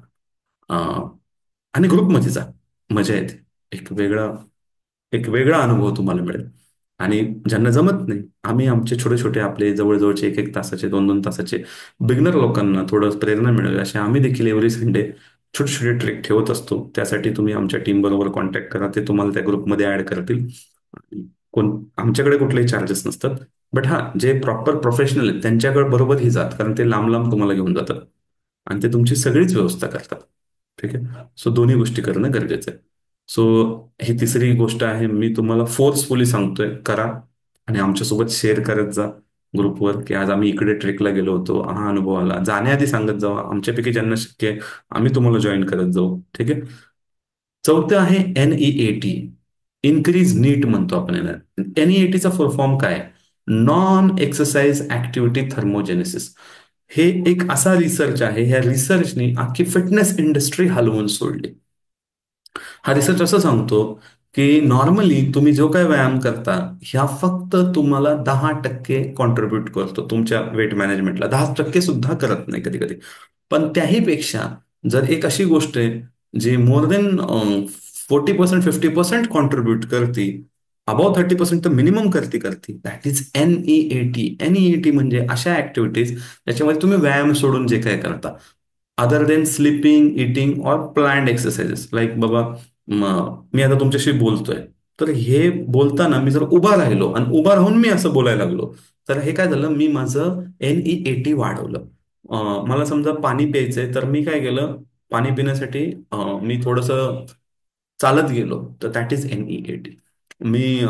Speaker 1: आणि ग्रुपमध्ये जा, मजा येते. एक वेगळा एक वेगळा अनुभव तुम्हाला मिळेल. आणि ज्यांना जमत नाही, आम्ही आमचे छोटे छोटे आपले जवळजवळचे 1-1 तासाचे, 2-2 तासाचे बिगनर लोकांना थोडं प्रेरणा मिळेल असे आम्ही देखील एव्हरी संडे छोटे छोटे ट्रेक ठेवत असतो. त्यासाठी तुम्ही आमच्या टीम बरोबर कॉन्टॅक्ट करा, ते तुम्हाला त्या ग्रुपमध्ये ऍड करतील. आमच्याकडे कुठलेही चार्जेस नसतात. बट हा, जे प्रॉपर प्रोफेशनल आहेत त्यांच्याकडे बरोबरही जात, कारण ते लांब लांब तुम्हाला घेऊन जातात आणि ते तुमची सगळीच व्यवस्था करतात. ठीक आहे. सो दोन्ही गोष्टी करणं गरजेचं आहे. सो ही तिसरी गोष्ट आहे, मी तुम्हाला फोर्सफुली सांगतोय, करा. आणि आमच्यासोबत शेअर करत जा ग्रुपवर, की आज आम्ही इकडे ट्रेकला गेलो होतो, हा अनुभव आला. जाण्याआधी सांगत जावा, आमच्यापैकी ज्यांना शक्य आहे आम्ही तुम्हाला जॉईन करत जाऊ. ठीक आहे. चौथं आहे NEAT, इन्क्रीज नीट म्हणतो आपण याला. NEATचा फुल फॉर्म काय? Non exercise activity thermogenesis. हे एक असा रिसर्च आहे, ह्या रिसर्चने अख्खी फिटनेस इंडस्ट्री हलवून सोडली. हा रिसर्च असं सांगतो की नॉर्मली तुम्ही जो काय व्यायाम करता, ह्या फक्त तुम्हाला 10% कॉन्ट्रीब्युट करतो तुमच्या वेट मॅनेजमेंटला, 10% सुद्धा करत नाही कधी कधी. पण त्याही पेक्षा जर एक अशी गोष्ट आहे जी मोर देन 40% 50% कॉन्ट्रीब्युट करते, अबाव 30% तर मिनिमम करते, दॅट इज NEAT. NEAT म्हणजे अशा ऍक्टिव्हिटीज ज्याच्यामध्ये तुम्ही व्यायाम सोडून जे काय करता, अदर देन स्लिपिंग, इटिंग और प्लॅन्ड एक्सरसाइजेस, लाईक बाबा, मी आता तुमच्याशी बोलतोय, तर हे बोलताना मी जर उभा राहिलो आणि उभा राहून मी असं बोलायला लागलो, तर हे काय झालं, मी माझं NEAT वाढवलं. मला समजा पाणी प्यायचंय, तर मी काय केलं, पाणी पिण्यासाठी मी थोडंसं चालत गेलो, तर दॅट इज NEAT. मी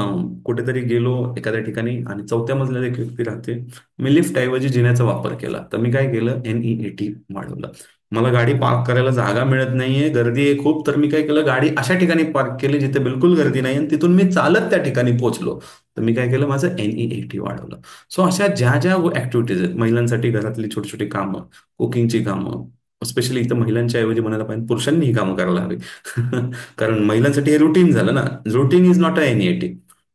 Speaker 1: कुठेतरी गेलो एखाद्या ठिकाणी आणि 4थ्या मजल्याला एक व्यक्ती राहते, मी लिफ्ट ऐवजी जिन्याचा वापर केला, तर मी काय केलं, NEAT वाढवलं. मला गाडी पार्क करायला जागा मिळत नाहीये, गर्दी आहे खूप, तर मी काय केलं, गाडी अशा ठिकाणी पार्क केली जिथे बिलकुल गर्दी नाही आणि तिथून मी चालत त्या ठिकाणी पोहोचलो. तर मी काय केलं, माझं NEAT वाढवलं. सो अशा ज्या ज्या ऍक्टिव्हिटीज आहेत, महिलांसाठी घरातली छोटी छोटी कामं, कुकिंगची कामं, स्पेशली इथं महिलांच्या ऐवजी म्हणायला पाहिजे पुरुषांनी ही कामं करायला हवी. कारण महिलांसाठी हे रुटीन झालं ना. Routine is not a NEAT,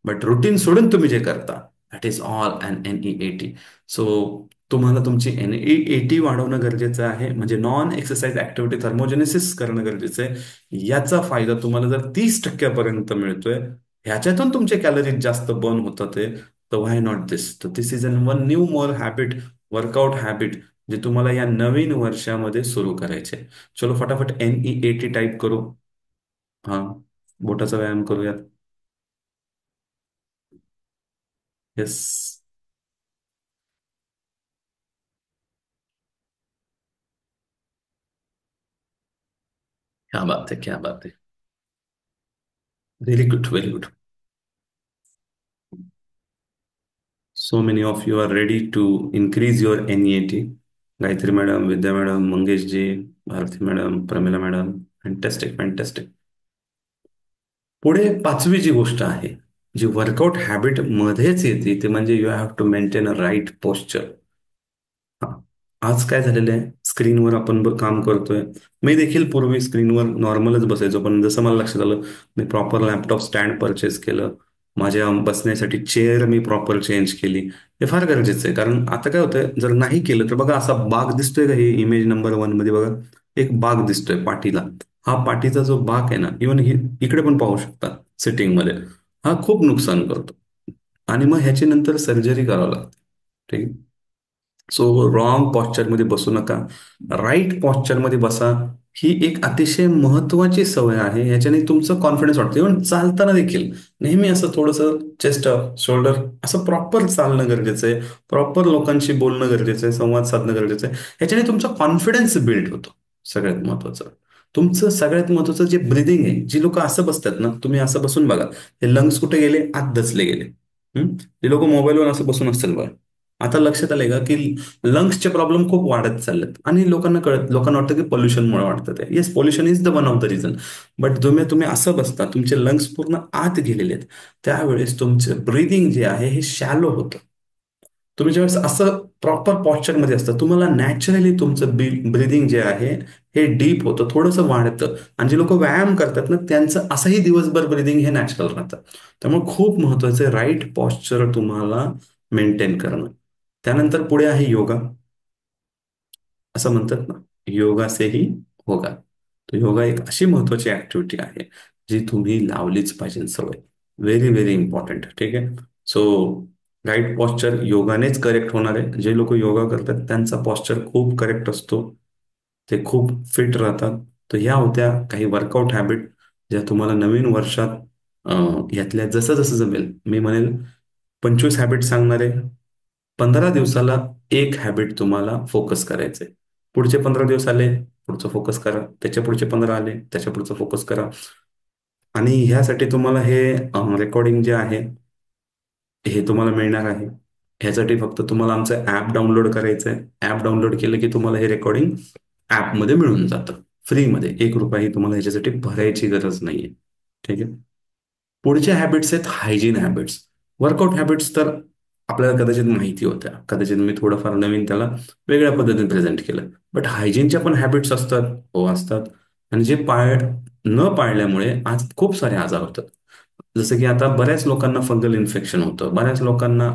Speaker 1: but routine सोडून तुम्ही जे करता, that is all un NEAT. So तुम्हाला तुमची NEAT वाढवणं गरजेचं आहे, म्हणजे नॉन एक्सरसाइज ऍक्टिव्हिटी थर्मोजेनेसिस करणं गरजेचं आहे. याचा फायदा तुम्हाला जर 30% मिळतोय, ह्याच्यातून तुमचे कॅलरीज जास्त बर्न होतात आहे, तर व्हाय नॉट दिस. तर this is an one new more habit, workout habit, जे तुम्हाला या नवीन वर्षामध्ये सुरू करायचे. चलो फटाफट NEAT टाईप करू. हा, बोटाचा व्यायाम करूयात. येस. क्या बात है, क्या बात है. Very good, very good. So many of you are ready to increase your NEAT. Gayatri madam, Vidya madam, Mangeshji, Bharati madam, Pramila madam. Fantastic, fantastic. पुढे पाचवी जी गोष्ट आहे, जी वर्कआउट हॅबिट मध्येच येते, ते म्हणजे you have to maintain a right posture. हा. आज काय झालेलं आहे, स्क्रीनवर आपण काम करतोय. मी देखील पूर्वी स्क्रीनवर नॉर्मलच बसायचो, पण जसं मला लक्षात आलं, मी प्रॉपर लॅपटॉप स्टँड परचेस केलं. माझ्या बसण्यासाठी चेअर मी प्रॉपर चेंज केली. हे फार गरजेचं आहे, कारण आता काय होतंय, जर नाही केलं तर बघा, असा बाग दिसतोय का, हे इमेज नंबर 1 मध्ये बघा, एक बाग दिसतोय पाठीला. हा पाठीचा जो बाग आहे ना, इव्हन ही इकडे पण पाहू शकता सिटिंग मध्ये, हा खूप नुकसान करतो. आणि मग ह्याची नंतर सर्जरी करावं लागते. ठीक आहे. सो रॉंग पॉश्चरमध्ये बसू नका. राईट पॉश्चरमध्ये बसा. ही एक अतिशय महत्वाची सवय आहे. याच्याने तुमचं कॉन्फिडन्स वाढतं. इव्हन चालताना देखील नेहमी असं थोडंसं चेस्ट अप, शोल्डर असं प्रॉपर चालणं गरजेचं आहे. प्रॉपर लोकांशी बोलणं गरजेचं आहे. संवाद साधणं गरजेचं आहे. ह्याच्याने तुमचा कॉन्फिडन्स बिल्ड होतो. सगळ्यात महत्वाचं. तुमचं सगळ्यात महत्वाचं जे ब्रिदिंग आहे, जी लोक असं बसतात ना, तुम्ही असं बसून बघा, हे लंग्स कुठे गेले, आत दचले गेले. ते लोक मोबाईलवर असं बसून असतील बघा. आता लक्षात आलंय का, की लंग्सचे प्रॉब्लेम खूप वाढत चाललेत आणि लोकांना वाटतं की पोल्युशनमुळे वाटतं. ते yes, pollution is the one of the reason. But तुम्ही तुम्ही असं बसता, तुमचे लंग्स पूर्ण आत गेलेले आहेत, त्यावेळेस तुमचं ब्रीदिंग जे आहे हे शॅलो होतं. तुम्ही ज्यावेळेस असं प्रॉपर पॉश्चरमध्ये असतं, तुम्हाला नॅचरली तुमचं ब्रिदिंग जे आहे हे डीप होतं, थोडंसं वाढतं. आणि जे लोक व्यायाम करतात ना, त्यांचं असंही दिवसभर ब्रिदिंग हे नॅचरल राहतं. त्यामुळे खूप महत्वाचं आहे राईट पॉश्चर तुम्हाला मेंटेन करणं. त्यानंतर पुढे आहे योगा. असं म्हणतात ना, योगा से ही होगा. तर योगा एक अशी महत्वाची ऍक्टिव्हिटी आहे, जी तुम्ही लावलीच पाहिजे सवय. Very very important. ठीक आहे. सो राईट पॉस्चर योगानेच करेक्ट होणार आहे. जे लोक योगा करतात त्यांचा पॉस्चर खूप करेक्ट असतो. ते खूप फिट राहतात. तर ह्या होत्या काही वर्कआउट हॅबिट, ज्या तुम्हाला नवीन वर्षात यातल्या जसं जसं जमेल, मी म्हणेल 25 हॅबिट सांगणार आहे. 15 दिवसाला एक हॅबिट तुम्हाला फोकस करायचंय. पुढचे 15 दिवस आले, पुढचं फोकस करा. त्याच्या पुढचे 15 आले, त्याच्या पुढचं फोकस करा. आणि ह्यासाठी तुम्हाला हे रेकॉर्डिंग जे आहे हे तुम्हाला मिळणार आहे. ह्यासाठी फक्त तुम्हाला आमचं ॲप डाउनलोड करायचं आहे. ॲप डाउनलोड केलं की तुम्हाला हे रेकॉर्डिंग ॲपमध्ये मिळून जातं फ्रीमध्ये. 1 रुपयाही तुम्हाला ह्याच्यासाठी भरायची गरज नाहीये. ठीक आहे. पुढचे हॅबिट्स आहेत हायजीन हॅबिट्स. वर्कआउट हॅबिट्स तर आपल्याला कदाचित माहिती होत्या, कदाचित मी थोडंफार नवीन त्याला वेगळ्या पद्धतीने प्रेझेंट केलं. बट हायजीनच्या पण हॅबिट्स असतात, हो असतात. आणि जे न पाळल्यामुळे आज खूप सारे आजार होतात. जसं की आता बऱ्याच लोकांना फंगल इन्फेक्शन होतं, बऱ्याच लोकांना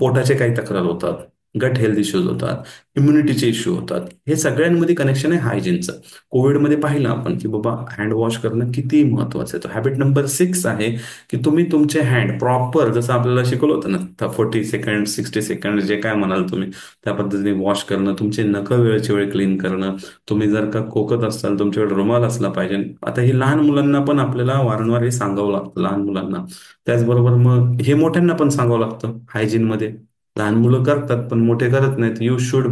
Speaker 1: पोटाचे काही तक्रार होतात, गट हेल्थ इश्यूज होतात, इम्युनिटीचे इश्यू होतात. हे सगळ्यांमध्ये कनेक्शन आहे हायजीनचं. कोविडमध्ये पाहिलं आपण की बाबा हँड वॉश करणं किती महत्वाचं आहे. तो हॅबिट नंबर 6 आहे की तुम्ही तुमचे हँड प्रॉपर, जसं आपल्याला शिकवलं होतं ना, 40 सेकंड, 60 सेकंड, जे काय म्हणाल तुम्ही त्या पद्धतीने वॉश करणं, तुमचे नखं वेळच्या वेळ क्लीन करणं. तुम्ही जर का खोकत असाल, तुमच्याकडे रुमाल असला पाहिजे. आता हे लहान मुलांना पण आपल्याला वारंवार हे सांगावं लागतं, लहान मुलांना. त्याचबरोबर मग हे मोठ्यांना पण सांगावं लागतं हायजीन मध्ये. लहान मुलं करतात पण मोठे करत नाहीत. यू शुड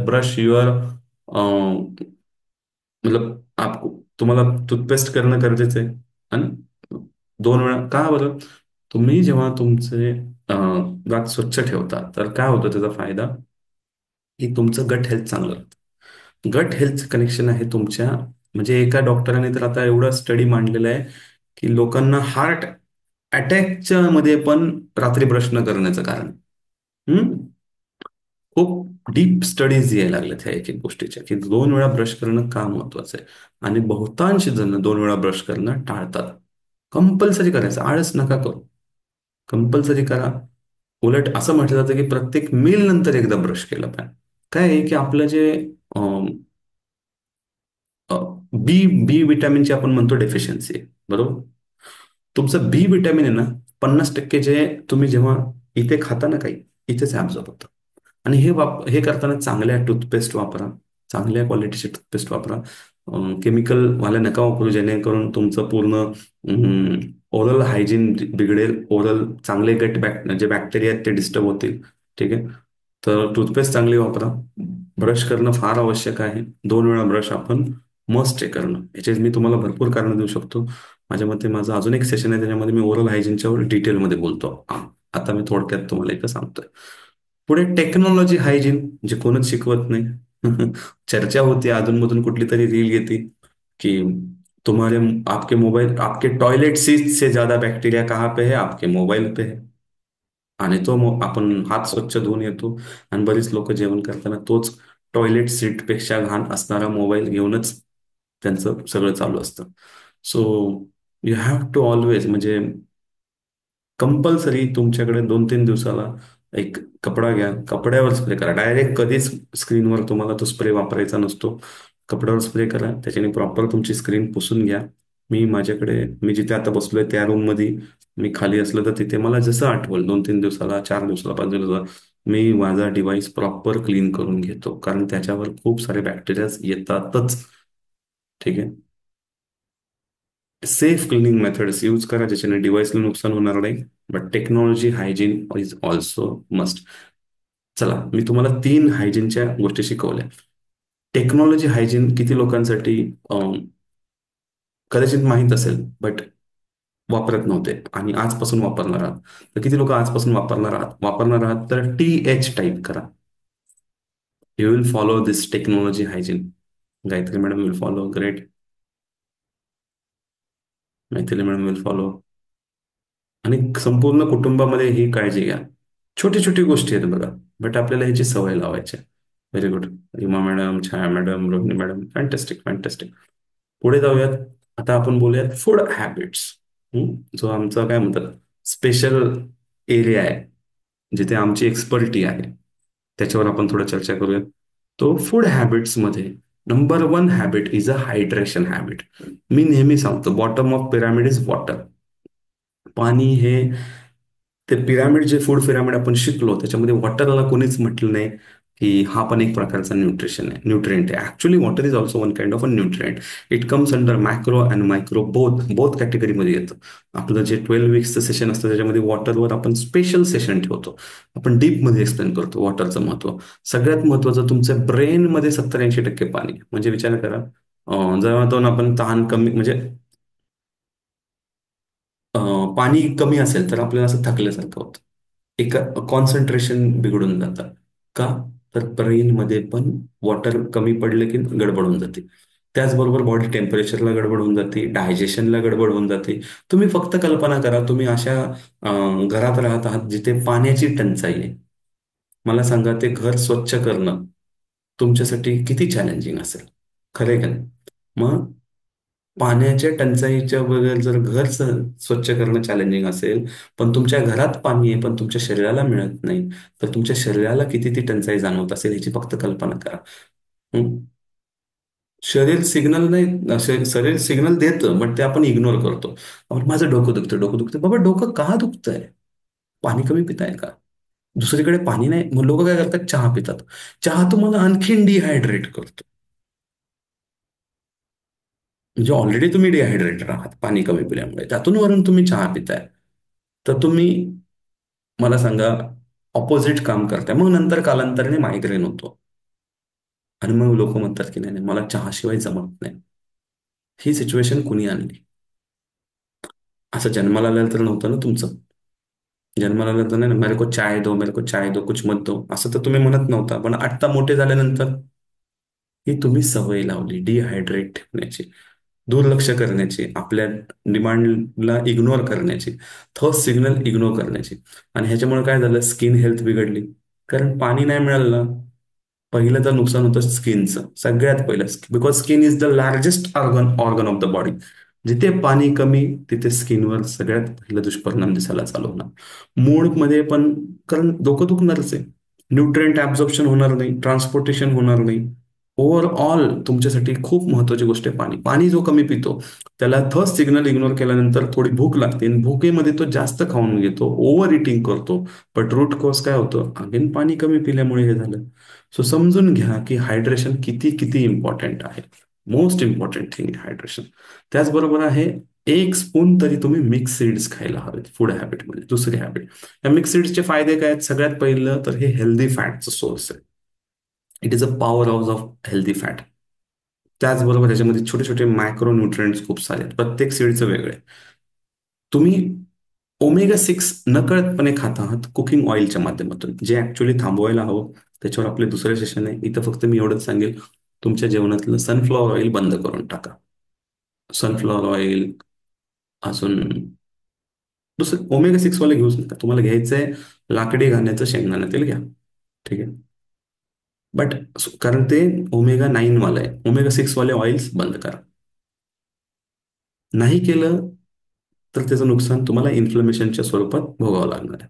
Speaker 1: ब्रश युअर, मतलब तुम्हाला टूथपेस्ट करणं गरजेचं आहे. आणि 2 वेळा का बरं, तुम्ही जेव्हा तुमचे दात स्वच्छ ठेवता तर काय होतं त्याचा फायदा, की तुमचं गट हेल्थ चांगलं राहतं. गट हेल्थ कनेक्शन आहे तुमच्या, म्हणजे एका डॉक्टरांनी तर आता एवढा स्टडी मांडलेला आहे की लोकांना हार्ट अटॅकच्या मध्ये पण रात्री ब्रश न करण्याचं कारण. हम्म? खूप डीप स्टडीज यायला लागल्यात ह्या एक एक गोष्टीच्या, की 2 वेळा ब्रश करणं का महत्वाचं आहे. आणि बहुतांश जण 2 वेळा ब्रश करणं टाळतात. कंपल्सरी करायचं, आळस नका करू. कंपल्सरी करा. उलट असं म्हटलं जातं की प्रत्येक मील नंतर एकदा ब्रश केलं पाहिजे. काय आहे की आपलं जे बी बी विटॅमिनची आपण म्हणतो डेफिशियन्सी आहे, बरोबर. तुमचं बी विटॅमिन आहे ना, 50% जे तुम्ही जेव्हा इथे खाता ना काही, इथेच ऍब्झॉर्ब होतं. आणि हे करताना चांगल्या टूथपेस्ट वापरा, चांगल्या क्वालिटीची टूथपेस्ट वापरा. केमिकल वाल्या नका वापरू, जेणेकरून तुमचं पूर्ण ओरल हायजीन बिघडेल. ओरल चांगले जे बॅक्टेरिया आहेत ते डिस्टर्ब होतील. ठीक आहे. तर टूथपेस्ट चांगली वापरा. ब्रश करणं फार आवश्यक आहे. 2 वेळा ब्रश आपण मस्ट आहे करणं. याचे मी तुम्हाला भरपूर कारणं देऊ शकतो. माझ्या मते माझं अजून एक सेशन आहे, त्याच्यामध्ये मी ओरल हायजीनच्या डिटेलमध्ये बोलतो. आता मी थोडक्यात तुम्हाला इथं सांगतोय. पुढे टेक्नॉलॉजी हायजीन, जे कोणच शिकवत नाही. चर्चा होती अधूनमधून, कुठली तरी रील येते की तुम्हारे आपके मोबाईल आपके टॉयलेट सीट से ज्यादा बैक्टीरिया कहाँ पे है, आपके मोबाईल पे है. आणि तो मग आपण हात स्वच्छ धुवून येतो, आणि बरीच लोक जेवण करताना तोच टॉयलेट सीटपेक्षा घाण असणारा मोबाईल घेऊनच त्यांचं सगळं चालू असतं. So you have to always, म्हणजे कंपल्सरी तुमच्याकडे 2-3 दिवसाला एक कपडा घ्या, कपड्यावर स्प्रे करा. डायरेक्ट कधीच स्क्रीनवर तुम्हाला तो स्प्रे वापरायचा नसतो. कपड्यावर स्प्रे करा, त्याच्याने प्रॉपर तुमची स्क्रीन पुसून घ्या. मी जिथे आता बसलोय त्या रूम मध्ये मी खाली असलं तर तिथे मला जसं आठवल 2-3 दिवसाला, 4 दिवसाला, 5 दिवसाला मी माझा डिव्हाइस प्रॉपर क्लीन करून घेतो, कारण त्याच्यावर खूप सारे बॅक्टेरिया येतातच. ठीक आहे. सेफ क्लिनिंग मेथड्स यूज करा ज्याच्याने डिव्हाइसला नुकसान होणार नाही. But technology hygiene is also must. चला, मी तुम्हाला 3 हायजीनच्या गोष्टी शिकवल्या. टेक्नॉलॉजी हायजीन किती लोकांसाठी कदाचित माहीत असेल, बट वापरत नव्हते आणि आजपासून वापरणार आहात. तर किती लोक आजपासून वापरणार आहात तर TH टाईप करा. You will follow this technology hygiene. Gayatri madam will follow. Great. Maithili madam will follow. आणि संपूर्ण कुटुंबामध्ये ही काळजी घ्या. छोटी छोटी गोष्टी आहेत बघा, बट आपल्याला ह्याची सवय लावायची. Very good. Reema madam, Chhaya madam, Rohini madam, fantastic fantastic. पुढे जाऊयात. आता आपण बोलूयात फूड हॅबिट्स. जो आमचा काय म्हणतात स्पेशल एरिया आहे, जिथे आमची एक्सपर्टी आहे, त्याच्यावर आपण थोडं चर्चा करूयात. तो फूड हॅबिट्समध्ये number 1 habit is a hydration habit. मी नेहमी सांगतो bottom of pyramid is water. पाणी हे, ते पिरामिड, जे फूड पिरामिड आपण शिकलो त्याच्यामध्ये वॉटरला कोणीच म्हटलं नाही की हा पण एक प्रकारचा न्यूट्रिएंट आहे. Actually water is also one kind of a nutrient. It comes under macro and micro, both both कॅटेगरीमध्ये येतं. आपलं जे 12 वीक्सचं सेशन असतं त्याच्यामध्ये वॉटरवर आपण स्पेशल सेशन ठेवतो. आपण डीपमध्ये एक्सप्लेन करतो वॉटरचं महत्व. सगळ्यात महत्वाचं, तुमच्या ब्रेनमध्ये 70-80% पाणी आहे. म्हणजे विचार करा, जेव्हा दोन आपण तहान कमी, म्हणजे पाणी कमी असेल तर आपल्याला असं थकल्यासारखं होतं. एक कॉन्सन्ट्रेशन बिघडून जातं. का? तर ब्रेनमध्ये पण वॉटर कमी पडलं की गडबड होऊन जाते. त्याचबरोबर बॉडी टेम्परेचरला गडबड होऊन जाते, डायजेशनला गडबड होऊन जाते. तुम्ही फक्त कल्पना करा, तुम्ही अशा घरात राहत आहात जिथे पाण्याची टंचाई आहे. मला सांगा, ते घर स्वच्छ करणं तुमच्यासाठी किती चॅलेंजिंग असेल. खरं का नाही? मग पाण्याच्या टंचाईच्या बगैर जर घर स्वच्छ करणं चॅलेंजिंग असेल, पण तुमच्या घरात पाणी आहे पण तुमच्या शरीराला मिळत नाही, तर तुमच्या शरीराला किती ती टंचाई जाणवत असेल ह्याची फक्त कल्पना करा. हं? शरीर सिग्नल नाही, शरीर सिग्नल देतं, बट ते आपण इग्नोर करतो. आपण, माझं डोकं दुखतं, डोकं दुखतं. बाबा, डोकं का दुखतंय? पाणी कमी पिताय का? दुसरीकडे पाणी नाही, मग लोक काय करतात, चहा पितात. चहा तुम्हाला आणखीन डिहायड्रेट करतो. म्हणजे ऑलरेडी तुम्ही डिहायड्रेटेड आहात पाणी कमी पिल्यामुळे, त्यातून वरून तुम्ही चहा पिताय. तर तुम्ही, मला सांगा, ऑपोजिट काम करताय. मग नंतर कालांतराने मायग्रेन होतो. आणि मग लोक म्हणतात की नाही नाही, मला चहाशिवाय जमत नाही. ही सिच्युएशन कुणी आणली? असं जन्माला आलं तर नव्हतं ना तुमचं. जन्माला आलं तर नाही ना, मेरे को चाय दो, मेरे को चाय दो, कुछ मत दो, असं तर तुम्ही म्हणत नव्हता. पण आत्ता मोठे झाल्यानंतर ही तुम्ही सवय लावली डिहायड्रेट ठेवण्याची, दुर्लक्ष करण्याची, आपल्या डिमांडला इग्नोर करण्याची, थर्स्ट सिग्नल इग्नोर करण्याची. आणि ह्याच्यामुळे काय झालं, स्किन हेल्थ बिघडली. कारण पाणी नाही मिळालं ना, पहिलं तर नुकसान होतं स्किनचं सगळ्यात पहिलं. Because skin is the largest organ of the body. जिथे पाणी कमी तिथे स्किनवर सगळ्यात पहिला दुष्परिणाम दिसायला चालू होणार. मूडमध्ये पण, कारण डोकं दुखणारच आहे. न्यूट्रिएंट ऍब्झॉर्प्शन होणार नाही, ट्रान्सपोर्टेशन होणार नाही. ओव्हरऑल तुमच्यासाठी खूप महत्वाची गोष्ट आहे पाणी. पाणी जो कमी पितो त्याला थर्स्ट सिग्नल इग्नोर केल्यानंतर थोडी भूक लागते, आणि भुकेमध्ये तो जास्त खाऊन घेतो, ओव्हर इटिंग करतो. बट रूट कॉज काय होतं, अगेन पाणी कमी पिल्यामुळे हे झालं. सो समजून घ्या की हायड्रेशन किती किती इम्पॉर्टंट आहे. Most important thing hydration. त्याचबरोबर आहे, 1 स्पून तरी तुम्ही मिक्स सीड्स खायला हवेत फूड हॅबिटमध्ये. दुसरी हॅबिट, या मिक्स सीड्सचे फायदे काय आहेत? सगळ्यात पहिलं तर हे हेल्दी फॅटचं सोर्स आहे. It is a power house of healthy fat. त्याचबरोबर त्याच्यामध्ये छोटे छोटे मायक्रो न्यूट्रिएंट्स खूप सारे आहेत, प्रत्येक सीडचं वेगळे. तुम्ही ओमेगा 6 नकळतपणे खात आहात कुकिंग ऑइलच्या माध्यमातून, जे ऍक्च्युली थांबवायला हवं. त्याच्यावर आपले दुसरे सेशन आहे. इथं फक्त मी एवढंच सांगेल, तुमच्या जेवणातलं सनफ्लॉवर ऑइल बंद करून टाका. सनफ्लॉवर ऑइल, अजून दुसरं ओमेगा 6 वाले घेऊच नका. तुम्हाला घ्यायचंय लाकडी घाण्याचं शेंगदाणा तेल घ्या. ठीक आहे. बट कारण ते ओमेगा 9 वाला आहे. ओमेगा 6 वाले ऑइल्स बंद करा. नाही केलं तर त्याचं नुकसान तुम्हाला इन्फ्लमेशनच्या स्वरूपात भोगावं लागणार आहे.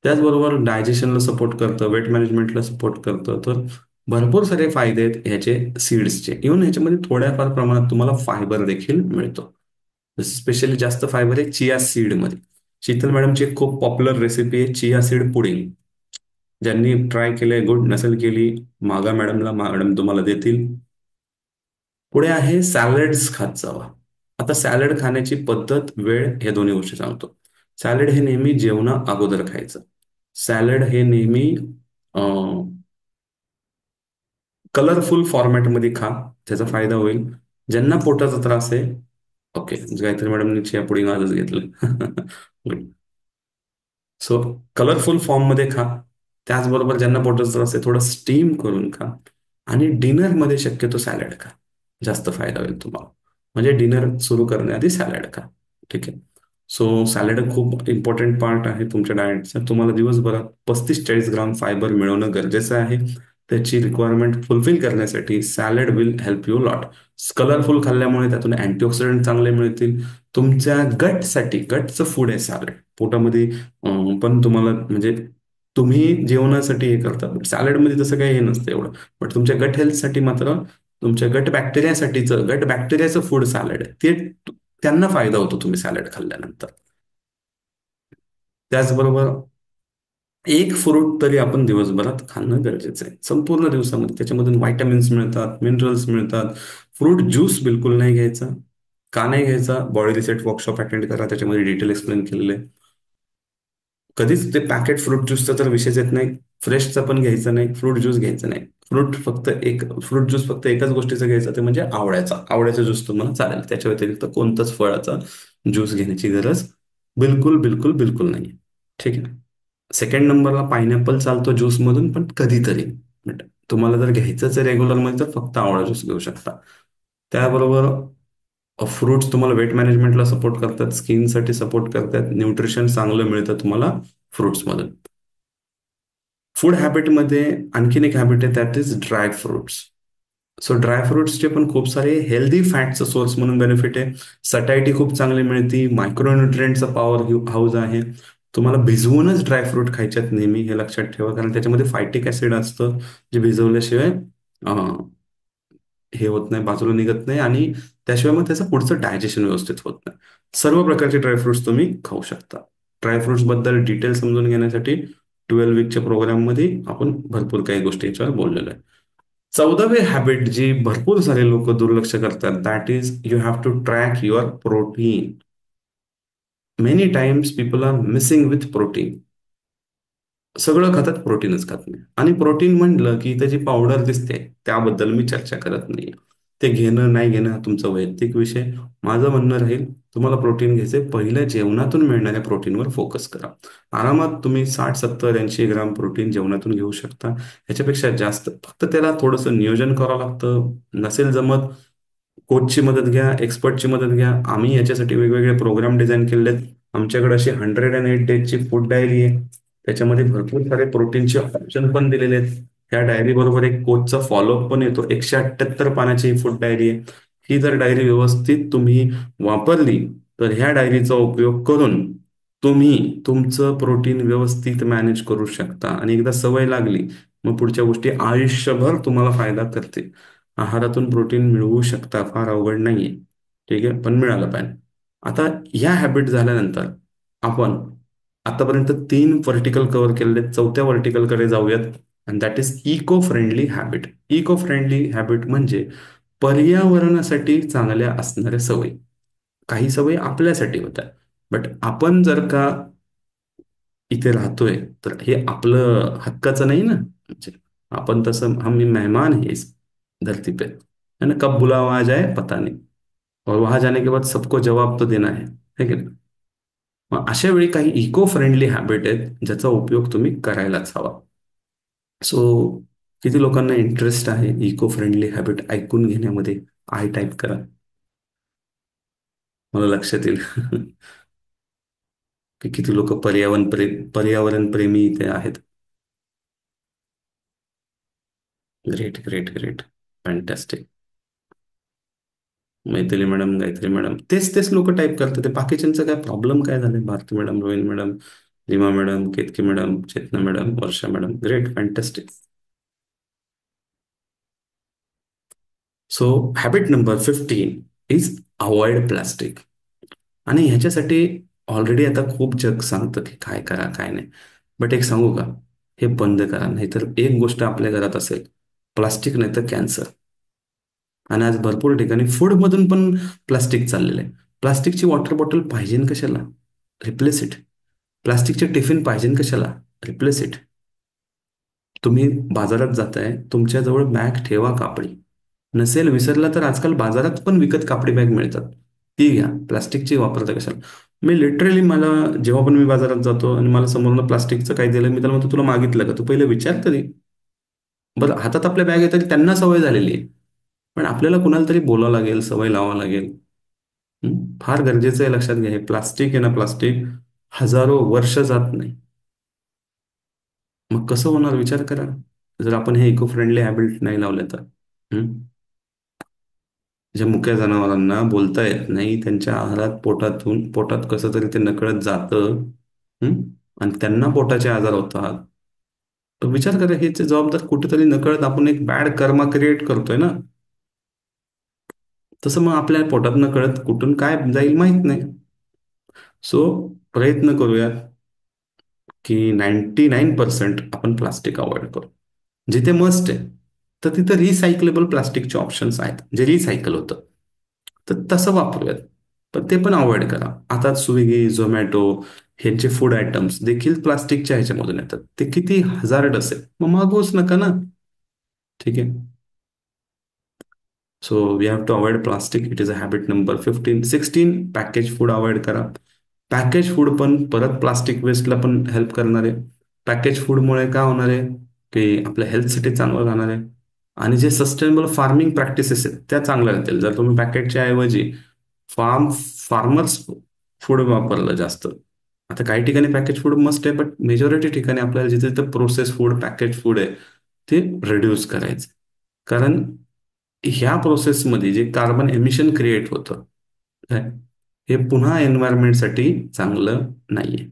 Speaker 1: त्याचबरोबर डायजेशनला सपोर्ट करतं, वेट मॅनेजमेंटला सपोर्ट करतं. तर भरपूर सारे फायदे आहेत ह्याचे सीड्सचे. इव्हन ह्याच्यामध्ये थोड्याफार प्रमाणात तुम्हाला फायबर देखील मिळतो. स्पेशली जास्त फायबर आहे चिया सीडमध्ये. शीतल मॅडमची एक खूप पॉप्युलर रेसिपी आहे चिया सीड पुडिंग. ज्यांनी ट्राय केलंय गुड, नसेल केली मागा मॅडमला, मॅडम तुम्हाला देतील. पुढे आहे सॅलड्स खात जावा. आता सॅलड खाण्याची पद्धत, वेळ, हे दोन्ही गोष्टी सांगतो. सॅलड हे नेहमी जेवणा अगोदर खायचं. सॅलड हे नेहमी कलरफुल फॉर्मॅटमध्ये खा. त्याचा फायदा होईल. ज्यांना पोटाचा त्रास आहे, ओके, गायत्री मॅडमने चिया पुडिंग आजच घेतलं. गुड. सो कलरफुल फॉर्ममध्ये खा. त्याचबरोबर ज्यांना पोटाचा त्रास आहे थोडं स्टीम करून खा. आणि डिनरमध्ये शक्यतो सॅलड खा. जास्त फायदा होईल तुम्हाला. म्हणजे डिनर सुरू करण्याआधी सॅलड खा. ठीक आहे. सो सॅलड खूप इम्पॉर्टंट पार्ट आहे तुमच्या डाएटचा. तुम्हाला दिवसभरात 35-40 ग्राम फायबर मिळवणं गरजेचं आहे. त्याची रिक्वायरमेंट फुलफिल करण्यासाठी salad will help you lot. Colourful खाल्ल्यामुळे त्यातून अँटीऑक्सिडंट चांगले मिळतील. तुमच्या गटसाठी, गटचं फूड आहे सॅलड. पोटामध्ये पण तुम्हाला म्हणजे तुम्ही जेवणासाठी हे करता, बट सॅलडमध्ये तसं काही हे नसतं एवढं. बट तुमच्या गट हेल्थसाठी मात्र, तुमच्या गट बॅक्टेरियाचं फूड सॅलड आहे ते. त्यांना फायदा होतो तुम्ही सॅलड खाल्ल्यानंतर. त्याचबरोबर एक फ्रूट तरी आपण दिवसभरात खाणं गरजेचं आहे संपूर्ण दिवसामध्ये. त्याच्यामधून व्हायटॅमिन्स मिळतात, मिनरल्स मिळतात. फ्रूट ज्यूस बिलकुल नाही घ्यायचा. का नाही घ्यायचा? बॉडी रिसेट वर्कशॉप अटेंड करा, त्याच्यामध्ये डिटेल एक्सप्लेन केलेलं आहे. कधीच ते पॅकेट फ्रूट ज्यूसचा तर विषयच येत नाही. फ्रेशचा पण घ्यायचा नाही, फ्रूट ज्यूस घ्यायचा नाही. फ्रूट ज्यूस फक्त एकच गोष्टीचा घ्यायचा, ते म्हणजे आवळ्याचा ज्यूस तुम्हाला चालेल. त्याच्या व्यतिरिक्त कोणतंच फळाचा ज्यूस घेण्याची गरज बिलकुल बिलकुल बिलकुल नाही. ठीक आहे. सेकंड नंबरला पायनॅपल चालतो ज्यूसमधून, पण कधीतरी. बट तुम्हाला जर घ्यायचंच आहे रेग्युलरमध्ये तर फक्त आवळा ज्यूस घेऊ शकता. त्याबरोबर फ्रुट्स तुम्हाला वेट मॅनेजमेंटला सपोर्ट करतात, स्किनसाठी सपोर्ट करतात, न्यूट्रिशन चांगलं मिळतं तुम्हाला फ्रुट्समधून. फूड हॅबिटमध्ये आणखीन एक हॅबिट आहे, that is dry fruits. So dry फ्रुट्सचे पण खूप सारे हेल्दी फॅटचं सोर्स म्हणून बेनिफिट आहे. सटायटी खूप चांगली मिळते, मायक्रोन्युट्रिएंटचा पॉवर हाऊस आहे. तुम्हाला भिजवूनच ड्रायफ्रूट खायच्यात नेहमी, हे लक्षात ठेवा. कारण त्याच्यामध्ये फायटिक ऍसिड असतं, जे भिजवल्याशिवाय हे होत नाही, बाजूला निघत नाही. आणि त्याशिवाय मग त्याचं पुढचं डायजेशन व्यवस्थित होत नाही. सर्व प्रकारचे ड्रायफ्रुट्स तुम्ही खाऊ शकता. ड्रायफ्रुट्स बद्दल डिटेल समजून घेण्यासाठी 12 वीकच्या प्रोग्राममध्ये आपण भरपूर काही गोष्टी याच्यावर बोललेलो आहे. 14वे हॅबिट जी भरपूर सारे लोक दुर्लक्ष करतात, that is you have to track your protein. Many times people are missing with protein. सगळं खातात, प्रोटीनच खात नाही. आणि प्रोटीन म्हणलं की त्याची पावडर दिसते, त्याबद्दल मी चर्चा करत नाही. ते घेणं नाही घेणं हा तुमचा वैयक्तिक विषय. माझं म्हणणं राहील, तुम्हाला प्रोटीन घ्यायचे, पहिल्या जेवणातून मिळणाऱ्या प्रोटीनवर फोकस करा. आरामात तुम्ही 60-70-80 ग्राम प्रोटीन जेवणातून घेऊ शकता. ह्याच्यापेक्षा जास्त फक्त त्याला थोडंसं नियोजन करावं लागतं. नसेल जमत, कोचची मदत घ्या, एक्सपर्टची मदत घ्या. आम्ही याच्यासाठी वेगवेगळे प्रोग्राम डिझाईन केलेले आहेत. आमच्याकडे अशी 108 डेजची फूड डायरी आहे. त्याच्यामध्ये भरपूर सारे प्रोटीनचे ऑप्शन पण दिलेले आहेत. ह्या डायरी बरोबर एक कोचचा फॉलोअप पण येतो. 178 पानाची ही फूड डायरी आहे. ही जर डायरी व्यवस्थित तुम्ही वापरली, तर ह्या डायरीचा उपयोग करून तुम्ही तुमचं प्रोटीन व्यवस्थित मॅनेज करू शकता. आणि एकदा सवय लागली, मग पुढच्या गोष्टी आयुष्यभर तुम्हाला फायदा करतील. आहारातून प्रोटीन मिळवू शकता, फार अवघड नाहीये. ठीक आहे, पण मिळालं पाहिजे. आता ह्या हॅबिट झाल्यानंतर आपण आतापर्यंत 3 वर्टिकल कव्हर केलेले, चौथ्या वर्टिकलकडे जाऊयात. आणि that is eco friendly habit. Eco friendly habit म्हणजे पर्यावरणासाठी चांगल्या असणाऱ्या सवयी. काही सवयी आपल्यासाठी होत्या, बट आपण जर का इथे राहतोय, तर हे आपलं हक्काचं नाही ना. म्हणजे आपण तसं, हम मेहमान है इस धरती पे, है ना. कब बुलावा आ जाए पता नहीं, और वहां जाने के बाद सबको जवाब तो देना है की नाही. मग अशा वेळी काही इको फ्रेंडली हॅबिट आहेत ज्याचा उपयोग तुम्ही करायलाच हवा. सो किती लोकांना इंटरेस्ट आहे इको फ्रेंडली हॅबिट ऐकून घेण्यामध्ये? आय टाईप करा, मला लक्षात येईल. की किती लोक पर्यावरण प्रेमी इथे आहेत. Great, great, great. Fantastic. Maithili madam, Gayatri madam, तेच तेच लोक टाईप करतात. ते बाकीच्यांचा काय प्रॉब्लेम काय झाले? Bharati madam, Rohini madam, Reema madam, Ketaki madam, Chetna madam, Varsha madam, great, fantastic. So habit number 15 is avoid plastic. आणि ह्याच्यासाठी ऑलरेडी आता खूप जग सांगतं की काय करा काय नाही. बट एक सांगू का? हे बंद करा, नाहीतर एक गोष्ट आपल्या घरात असेल, प्लास्टिक नाही तर कॅन्सर. आणि आज भरपूर ठिकाणी फूडमधून पण प्लास्टिक चाललेलं आहे. प्लास्टिकची वॉटर बॉटल पाहिजे कशाला? Replace it. प्लास्टिकचे टिफिन पाहिजे कशाला? Replace it. तुम्ही बाजारात जाताय, तुमच्याजवळ बॅग ठेवा कापडी. नसेल, विसरला तर आजकाल बाजारात पण विकत कापडी बॅग मिळतात, ती घ्या. प्लास्टिकची वापरता कशाला? मी लिटरली, मला जेव्हा पण मी बाजारात जातो आणि मला समोरनं प्लास्टिकचं काही दिलं, मी त्याला म्हणतो, तुला मागितलं का? तू पहिले विचार तरी. बरं, हातात आपल्या बॅग येतात, त्यांना सवय झालेली आहे. पण आपल्याला कुणाला तरी बोलावं लागेल, सवय लावावं लागेल. फार गरजेचं आहे. लक्षात घ्या, हे प्लास्टिक आहे ना, प्लास्टिक हजारो वर्ष जात नाही. मग कसं होणार विचार करा, जर आपण हे इको फ्रेंडली हॅबिट नाही लावले तर. हम्म? ज्या मुक्या जनावरांना बोलता येत नाही, त्यांच्या आहारात पोटात कसं तरी ते नकळत जातं. हम्म? आणि त्यांना पोटाचे आजार होतात. तर विचार करा, हेच जबाबदार कुठेतरी नकळत आपण एक बॅड कर्मा क्रिएट करतोय ना. तसं मग आपल्या पोटात नकळत कुठून काय जाईल माहित नाही. सो प्रयत्न करूयात की 99% आपण प्लास्टिक अवॉइड करू. जिथे मस्ट आहे, तर तिथं रिसायकलेबल प्लास्टिकचे ऑप्शन्स आहेत, जे रिसायकल होतं, तर तसं वापरूयात. पण ते पण अवॉइड करा. आता स्विगी, झोमॅटो ह्यांचे फूड आयटम्स देखील प्लास्टिकच्या ह्याच्यामधून येतात. ते किती हजार्ड असेल, मग मागवूच नका ना. ठीक आहे. So we have to avoid plastic. It is a habit number 15. 16, package food avoid करा. पॅकेज फूड पण परत प्लास्टिक वेस्टला पण हेल्प करणार आहे. पॅकेज फूडमुळे काय होणार आहे की आपल्या हेल्थसाठी चांगलं राहणार आहे. आणि जे सस्टेनेबल फार्मिंग प्रॅक्टिसेस आहेत त्या चांगल्या राहतील जर तुम्ही पॅकेटच्या ऐवजी फार्मर्स फूड वापरलं जास्त. आता काही ठिकाणी पॅकेज फूड मस्ट आहे, बट मेजॉरिटी ठिकाणी आपल्याला जिथे जिथे प्रोसेस फूड, पॅकेज फूड आहे, ते रिड्यूस करायचं. कारण ह्या प्रोसेसमध्ये जे कार्बन एमिशन क्रिएट होतं, काय, हे पुन्हा एन्व्हायरमेंटसाठी चांगलं नाहीये.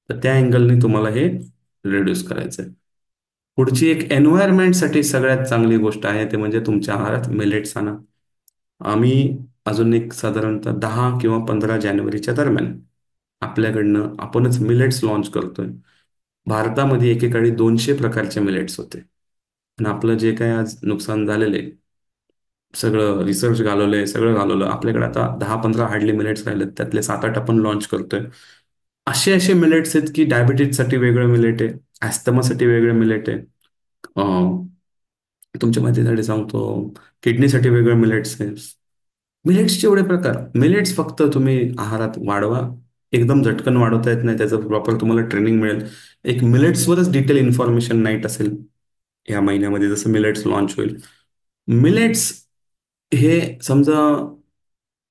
Speaker 1: तर त्या अँगलने तुम्हाला हे रिड्यूस करायचं आहे. पुढची एक एन्व्हायरमेंटसाठी सगळ्यात चांगली गोष्ट आहे, ते म्हणजे तुमच्या आहारात मिलेट्स आणा. आम्ही अजून एक साधारणतः 10 किंवा 15 जानेवारीच्या दरम्यान आपल्याकडनं आपणच मिलेट्स लॉन्च करतोय. भारतामध्ये एकेकाळी 200 प्रकारचे मिलेट्स होते. आणि आपलं जे काय आज नुकसान झालेलं आहे, सगळं रिसर्च घालवलंय, सगळं घालवलं, आपल्याकडे आता 10-15 हार्डली मिलेट्स राहिलेत. त्यातले 7-8 आपण लॉन्च करतोय. असे असे मिलेट्स आहेत की डायबिटीजसाठी वेगळं मिलेट आहे, ॲस्थमासाठी वेगळं मिलेट आहे, तुमच्या माहितीसाठी सांगतो, किडनीसाठी वेगळं मिलेट्स आहे. मिलेट्सचे एवढे प्रकार. मिलेट्स फक्त तुम्ही आहारात वाढवा. एकदम झटकन वाढवता येत नाही, त्याचं प्रॉपर तुम्हाला ट्रेनिंग मिळेल. एक मिलेट्सवरच डिटेल इन्फॉर्मेशन नाईट असेल या महिन्यामध्ये, जसं मिलेट्स लॉन्च होईल. मिलेट्स हे समजा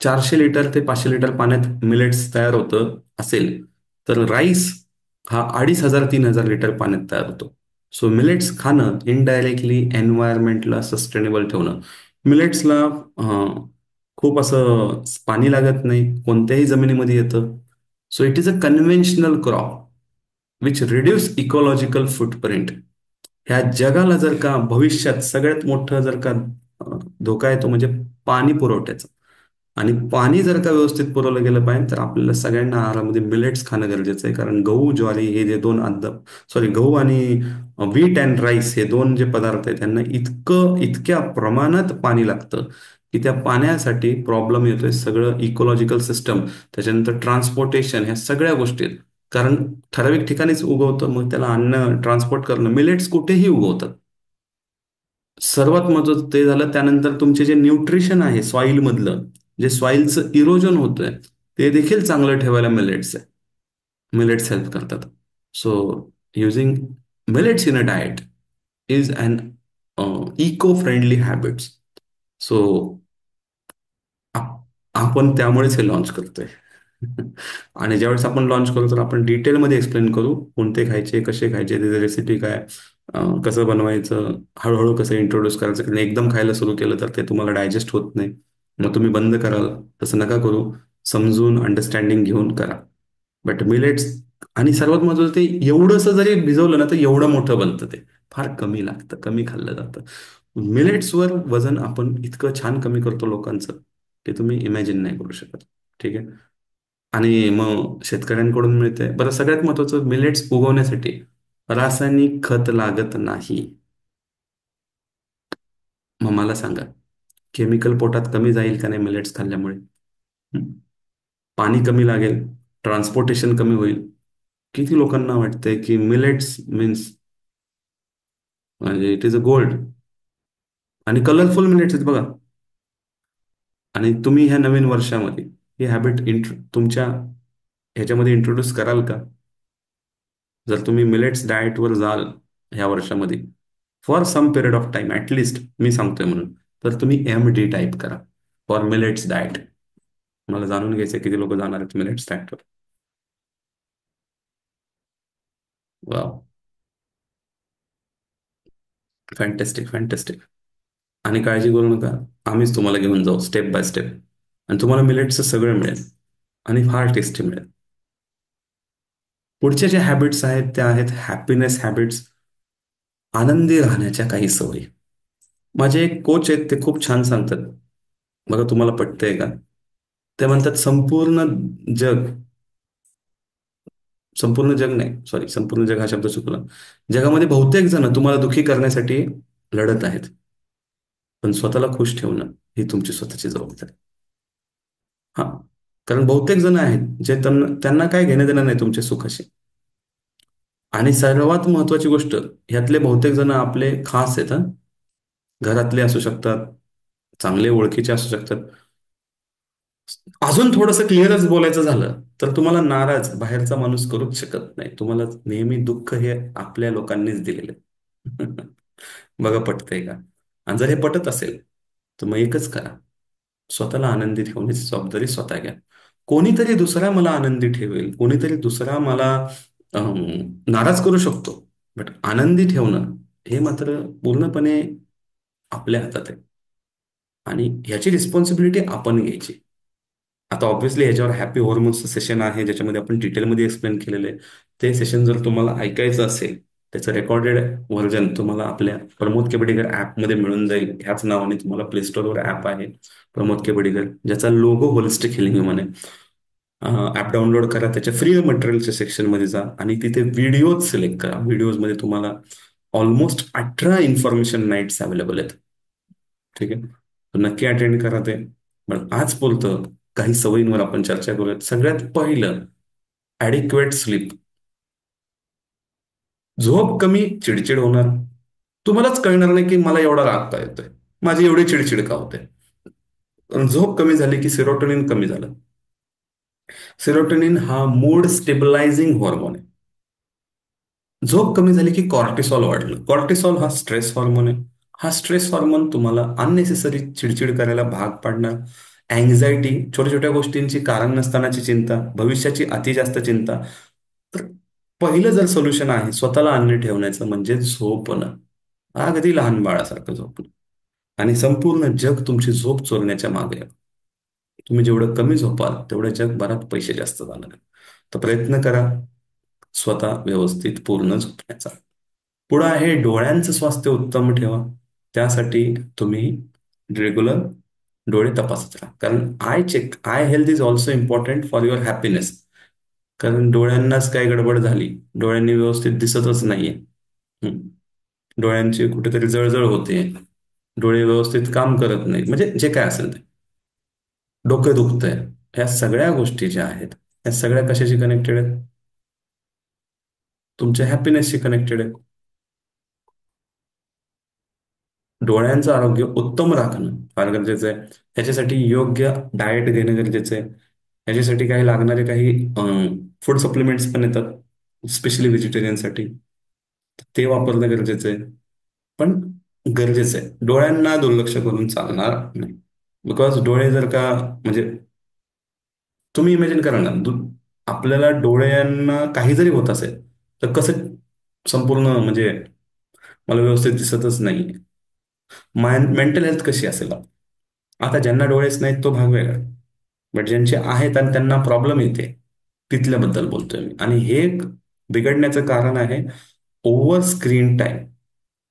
Speaker 1: 400 लिटर ते 500 लिटर पाण्यात मिलेट्स तयार होतं असेल, तर राईस हा 2500-3000 लिटर पाण्यात तयार होतो. सो मिलेट्स खाणं इनडायरेक्टली एन्व्हायरमेंटला सस्टेनेबल ठेवणं. मिलेट्सला खूप असं पाणी लागत नाही, कोणत्याही जमिनीमध्ये येतं. So it is a conventional crop which reduce ecological footprint. ह्या जगाला जर का भविष्यात सगळ्यात मोठं जर का धोका येतो म्हणजे पाणी पुरवठ्याचा. आणि पाणी जर का व्यवस्थित पुरवलं गेलं पाहिजे, तर आपल्याला सगळ्यांना आहारामध्ये मिलेट्स खाणं गरजेचं आहे. कारण गहू, ज्वारी हे जे दोन गहू आणि व्हीट अँड राईस हे दोन जे पदार्थ आहेत, त्यांना इतक्या प्रमाणात पाणी लागतं की त्या पाण्यासाठी प्रॉब्लेम येतोय. सगळं इकोलॉजिकल सिस्टम, त्याच्यानंतर ट्रान्सपोर्टेशन, ह्या सगळ्या गोष्टी आहेत. कारण ठराविक ठिकाणीच उगवतं, मग त्याला अन्न ट्रान्सपोर्ट करणं. मिलेट्स कुठेही उगवतात. सर्वात महत्वाचं ते झालं. त्यानंतर तुमचे जे न्यूट्रिशन आहे सॉईल मधलं, जे सॉईलचं इरोजन होतंय, ते देखील चांगलं ठेवायला मिलेट्स आहे. मिलेट्स हेल्प करतात. So using millets in a diet is an eco friendly habits. सो आपण त्यामुळेच हे लॉन्च करतोय. आणि ज्यावेळेस आपण लॉन्च करू तर आपण डिटेलमध्ये एक्सप्लेन करू कोणते खायचे, कसे खायचे, त्याची रेसिपी काय, कसं बनवायचं, हळूहळू कसं इंट्रोड्यूस करायचं. कारण एकदम खायला सुरू केलं तर ते तुम्हाला डायजेस्ट होत नाही, मग तुम्ही बंद कराल. तसं नका करू. समजून अंडरस्टँडिंग घेऊन करा. बट मिलेट्स, आणि सर्वात महत्त्वाचं ते एवढंसं जरी भिजवलं ना तर एवढं मोठं बनतं ते. फार कमी लागतं, कमी खाल्लं जातं. मिलेट्सवर वजन आपण इतकं छान कमी करतो लोकांचं, की तुम्ही इमॅजिन नाही करू शकत. ठीक आहे. आणि मग शेतकऱ्यांकडून मिळते. बरं, सगळ्यात महत्त्वाचं, मिलेट्स उगवण्यासाठी रासायनिक खत लागत नाही. मग मला सांगा, केमिकल पोटात कमी जाईल का नाही मिलेट्स खाल्ल्यामुळे? हं? पाणी कमी लागेल, ट्रान्सपोर्टेशन कमी होईल. किती लोकांना वाटतंय की मिलेट्स मीन्स म्हणजे इट इज अ गोल्ड. आणि कलरफुल मिलेट्स आहेत बघा. आणि तुम्ही ह्या नवीन वर्षामध्ये ही हॅबिट तुमच्या ह्याच्यामध्ये इंट्रोड्यूस कराल का? जर तुम्ही मिलेट्स डाएटवर जाल ह्या वर्षामध्ये, for some period of time at least, मी सांगतोय म्हणून, तर तुम्ही MD टाईप करा फॉर मिलेट्स डाएट. मला जाणून घ्यायचं किती लोक जाणार आहेत मिलेट्स डाएटवर. वा, फॅन्टॅस्टिक, फॅन्टॅस्टिक. आणि काळजी करू नका, आम्हीच तुम्हाला घेऊन जाऊ स्टेप बाय स्टेप. आणि तुम्हाला मिलेटचं सगळं मिळेल आणि फार टेस्टी मिळेल. पुढचे जे हॅबिट्स आहेत त्या आहेत हॅपीनेस हॅबिट्स, आनंदी राहण्याच्या काही सवयी. माझे एक कोच आहेत, ते खूप छान सांगतात. बघा, तुम्हाला पटतंय का? ते म्हणतात संपूर्ण जग, संपूर्ण जग नाही, सॉरी, संपूर्ण जग हा शब्द चुकला. जगामध्ये बहुतेक जण तुम्हाला दुखी करण्यासाठी लढत आहेत, पण स्वतःला खुश ठेवणं ही तुमची स्वतःची जबाबदारी. हा, कारण बहुतेक जण आहेत जे त्यांना काय घेणं देणं नाही तुमच्या सुखाशी. आणि सर्वात महत्वाची गोष्ट, ह्यातले बहुतेक जण आपले खास आहेत हं. घरातले असू शकतात, चांगले ओळखीचे असू शकतात. अजून थोडंसं क्लिअरच बोलायचं झालं तर तुम्हाला नाराज बाहेरचा माणूस करूच शकत नाही. तुम्हाला नेहमी दुःख हे आपल्या लोकांनीच दिलेलं आहे. बघा, पटतंय का? आणि जर हे पटत असेल तर मग एकच करा, स्वतःला आनंदी ठेवण्याची जबाबदारी स्वतः घ्या. कोणीतरी दुसरा मला आनंदी ठेवेल, कोणीतरी दुसरा मला नाराज करू शकतो, बट आनंदी ठेवणं हे मात्र पूर्णपणे आपल्या हातात आहे. आणि ह्याची रिस्पॉन्सिबिलिटी आपण घ्यायची. आता ऑब्व्हियसली ह्याच्यावर हॅपी हॉर्मोन्सचं सेशन आहे, ज्याच्यामध्ये आपण डिटेलमध्ये एक्सप्लेन केलेलं आहे. ते सेशन जर तुम्हाला ऐकायचं असेल, त्याचं रेकॉर्डेड व्हर्जन तुम्हाला आपल्या प्रमोद केबडीकर ॲपमध्ये मिळून जाईल. ह्याच नावाने तुम्हाला प्ले स्टोअरवर ॲप आहे, प्रमोद केबडीकर, ज्याचा लोगो होलिस्टिक हिलिंग ह्युमन आहे. ॲप डाउनलोड करा, त्याच्या फ्री मटेरियलच्या सेक्शनमध्ये जा आणि तिथे व्हिडिओज सिलेक्ट करा. व्हिडिओजमध्ये तुम्हाला ऑलमोस्ट 18 इन्फॉर्मेशन नाईट्स अवेलेबल आहेत. ठीक आहे, तर नक्की अटेंड करा ते. पण आज बोलतं काही सवयींवर आपण चर्चा करूयात. सगळ्यात पहिलं, ॲडिक्वेट स्लीप. झोप कमी, चिडचिड होणार. तुम्हालाच कळणार नाही की मला एवढा राग का येतोय, माझी एवढी चिडचिड का होते. पण झोप कमी झाली की सेरोटोनिन कमी झालं. सेरोटोनिन हा मूड स्टेबलायझिंग हॉर्मोन आहे. झोप कमी झाली की कॉर्टिसॉल वाढलं. कॉर्टिसॉल हा स्ट्रेस हॉर्मोन आहे. हा स्ट्रेस हॉर्मोन तुम्हाला अननेसेसरी चिडचिड करायला भाग पाडणार. अँझायटी, छोट्या छोट्या गोष्टींची कारण नसतानाची चिंता, भविष्याची अति जास्त चिंता. तर पहिलं जर सोल्युशन आहे स्वतःला अन्य ठेवण्याचं म्हणजे झोपणं. अगदी लहान बाळासारखं झोपणं. आणि संपूर्ण जग तुमची झोप चोरण्याच्या मागे आहे. तुम्ही जेवढं कमी झोपाल तेवढं जगभरात पैसे जास्त जाणार आहेत. तर प्रयत्न करा स्वतः व्यवस्थित पूर्ण झोपण्याचा. पुढं आहे डोळ्यांचं स्वास्थ्य उत्तम ठेवा. त्यासाठी तुम्ही रेग्युलर डोळे तपासत राहा. कारण I health is also important for your happiness. कारण डोळ्यांनाच काय गडबड झाली, डोळ्यांनी व्यवस्थित दिसतच नाहीये. हं. डोळ्यांची कुठेतरी जळजळ होते, डोळे व्यवस्थित काम करत नाहीत, म्हणजे जे काय असेल ते, डोकं दुखतंय, ह्या सगळ्या गोष्टी ज्या आहेत, ह्या सगळ्या कशाशी कनेक्टेड आहेत? तुमच्या हॅपीनेसशी कनेक्टेड आहेत. डोळ्यांचं आरोग्य उत्तम राखणं फार गरजेचं आहे. त्याच्यासाठी योग्य डाएट घेणं गरजेचं आहे. याच्यासाठी काही लागणारे काही फूड सप्लिमेंट्स पण येतात स्पेशली व्हेजिटेरियनसाठी. ते वापरणं गरजेचं आहे. पण गरजेचं आहे, डोळ्यांना दुर्लक्ष करून चालणार नाही. बिकॉज डोळे जर का म्हणजे तुम्ही इमॅजिन करा ना, आपल्याला डोळ्यांना काही जरी होत असेल तर कसं संपूर्ण म्हणजे मला व्यवस्थित दिसतच नाही. मेंटल हेल्थ कशी असेल? आता ज्यांना डोळेच नाहीत तो भाग वेगळा, बट ज्यांचे आहेत आणि त्यांना प्रॉब्लेम येते तिथल्याबद्दल बोलतोय मी. आणि हे एक बिघडण्याचं कारण आहे ओव्हर स्क्रीन टाईम.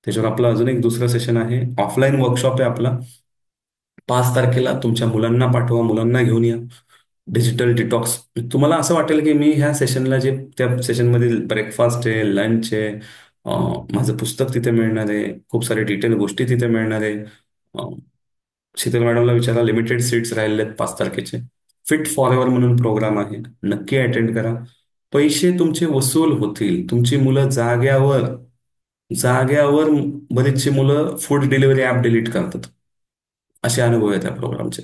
Speaker 1: त्याच्यावर आपलं अजून एक दुसरं सेशन आहे, ऑफलाईन वर्कशॉप आहे आपला. 5 तारखेला तुमच्या मुलांना पाठवा, मुलांना घेऊन या. Digital detox. तुम्हाला असं वाटेल की मी ह्या सेशनला जे त्या सेशनमध्ये ब्रेकफास्ट आहे, लंच आहे, माझं पुस्तक तिथे मिळणार आहे, खूप सारे डिटेल गोष्टी तिथे मिळणार आहे. शीतल मॅडमला विचारा, लिमिटेड सीट्स राहिले आहेत 5 तारखेचे. फिट फॉर एव्हर म्हणून प्रोग्राम आहे, नक्की अटेंड करा. पैसे तुमचे वसूल होतील. तुमची मुलं जाग्यावर जाग्यावर बरीचशी मुलं फूड डिलिव्हरी ॲप डिलीट करतात. असे अनुभव आहेत त्या प्रोग्रामचे.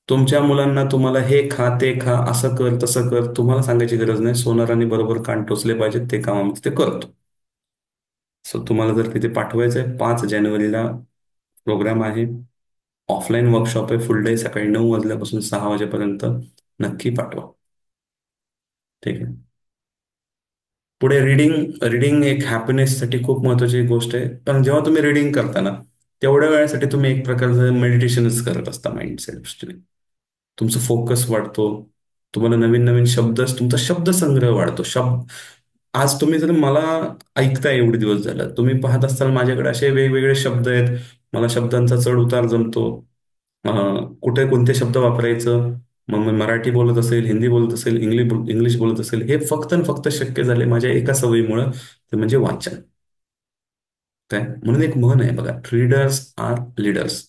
Speaker 1: तुमच्या मुलांना तुम्हाला हे खा ते खा असं कर तसं कर तुम्हाला सांगायची गरज नाही. सोनाराने बरोबर कान टोचले पाहिजेत, ते काम आम्ही तिथे करतो. सो तुम्हाला जर तिथे पाठवायचं आहे, 5 जानेवारीला प्रोग्राम आहे. ऑफलाईन वर्कशॉप आहे, फुल डे, सकाळी 9 वाजल्यापासून 6 वाजेपर्यंत. नक्की पाठवा. ठीक आहे. पुढे रीडिंग. रीडिंग एक हॅपीनेससाठी खूप महत्वाची गोष्ट आहे. कारण जेव्हा तुम्ही रीडिंग करता ना, तेवढ्या वेळासाठी तुम्ही एक प्रकारचं मेडिटेशनच करत असता माइंड सेल्फ. तुमचं फोकस वाढतो. तुम्हाला नवीन नवीन शब्द, तुमचा शब्दसंग्रह वाढतो. आज तुम्ही जर मला ऐकताय एवढे दिवस झालं, तुम्ही पाहत असताल माझ्याकडे असे वेगवेगळे शब्द आहेत. मला शब्दांचा चढ उतार जमतो. कुठे कोणते शब्द वापरायचं, मग मी मराठी बोलत असेल, हिंदी बोलत असेल, इंग्लिश बोलत असेल, हे फक्त आणि फक्त शक्य झाले माझ्या एका सवयीमुळं, ते म्हणजे वाचन. काय म्हणून एक म्हण आहे बघा, रीडर्स आर लीडर्स.